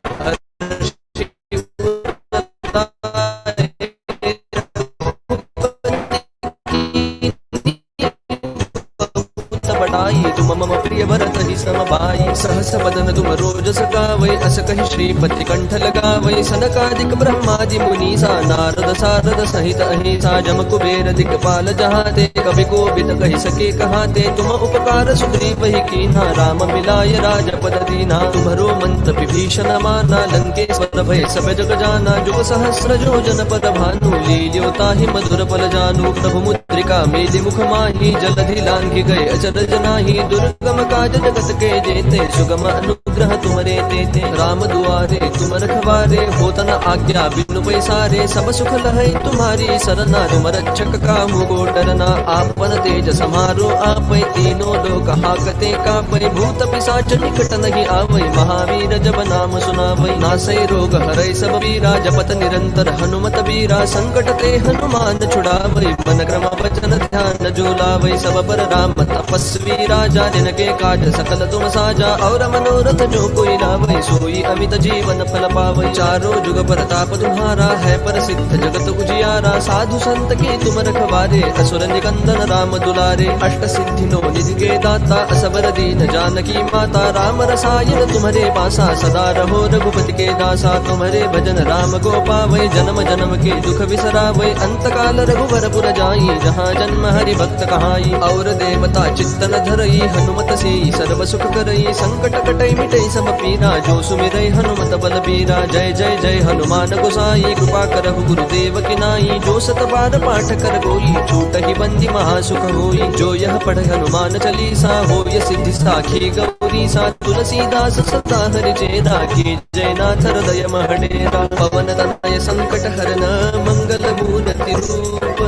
तुम मम प्रिय भरत ही समभाई सहस बदन तुम रोजस गावै अस कहि श्रीपति कंठ लगावै सनकादिक ब्रह्मादि मुनीसा नारद सारद सहित अहिसा जम कुबेर दिक्पाल जहाते कवि कोविद कहि सके कहाते तुम उपकार सुग्रीव ही कीन्हा राम मिलाय राजपद दीना तुम्हरो मंत्र विभीषण माना लंकेश्वर भय सब जग जाना जुग सहस्र जो जन पद भानु लील्योताहि मधुर फल जानु प्रभु मुद्रिका मेली मुख माही जलधि लांघि गए अचरज नाही दुर्गम काज जगत के जेते सुगम अनुग्रह तुमरे तेते राम दुआरे तुम रखवारे होत न आज्ञा बिनु पैसारे सब सुख लहै तुम्हारी सरना तुम रक्षक काहू को डरना आपन तेज समारो आपै तीनों लोक हाकते कापै भूत पिशाच निकट नहीं आवै महावीर जब नाम सुनावै नासै रोग हरै सब वीरा जपत निरंतर हनुमत वीरा संकट ते हनुमान छुड़ावै मन क्रम वचन ध्यान जो लावै सब पर राम तपस्वी राजा जिनके काज सकल तुम साजा और मनोरथ जो कोई लावै सोई अमित जीवन फल पावै चारों जुग प्रताप तुम्हारा है प्रसिद्ध जगत उजियारा साधु संत के तुम रखवारे असुर निकंदन राम दुलारे अष्ट सिद्धि नो निधि के दाता असबर दीन जानकी माता राम रसायन तुम्हारे पासा सदा रहो रघुपति के दासा तुम्हारे भजन राम को पावै जन्म जन्म के दुख बिसरावै अंत काल रघुवर पुर जाई जहाँ जन्म हरि भक्त कहाई और देवता चित्तन धरई हनुमत से सर्व सुख करई संकट कटै मिटै सब पीरा जो सुमिरै हनुमत बल बीरा जय जय जय हनुमान गोसाई कृपा करहु गुरुदेव की नाई जो सत बार पाठ कर कोई छूट ही बंदी महासुख होई जो यह पढ़ हनुमान चालीसा होय सिद्धि साखी गौरी सा तुलसीदास सदा हरि चेरा की जय नाथ हृदय महडेरा पवन तनय संकट हरन मंगल मूर्ति रूप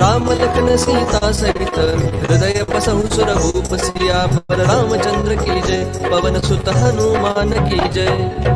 राम लखन सीता सहित हृदय बसहु सुरभूप सिया पर रामचंद्र की जय पवन सुत हनुमान की जय।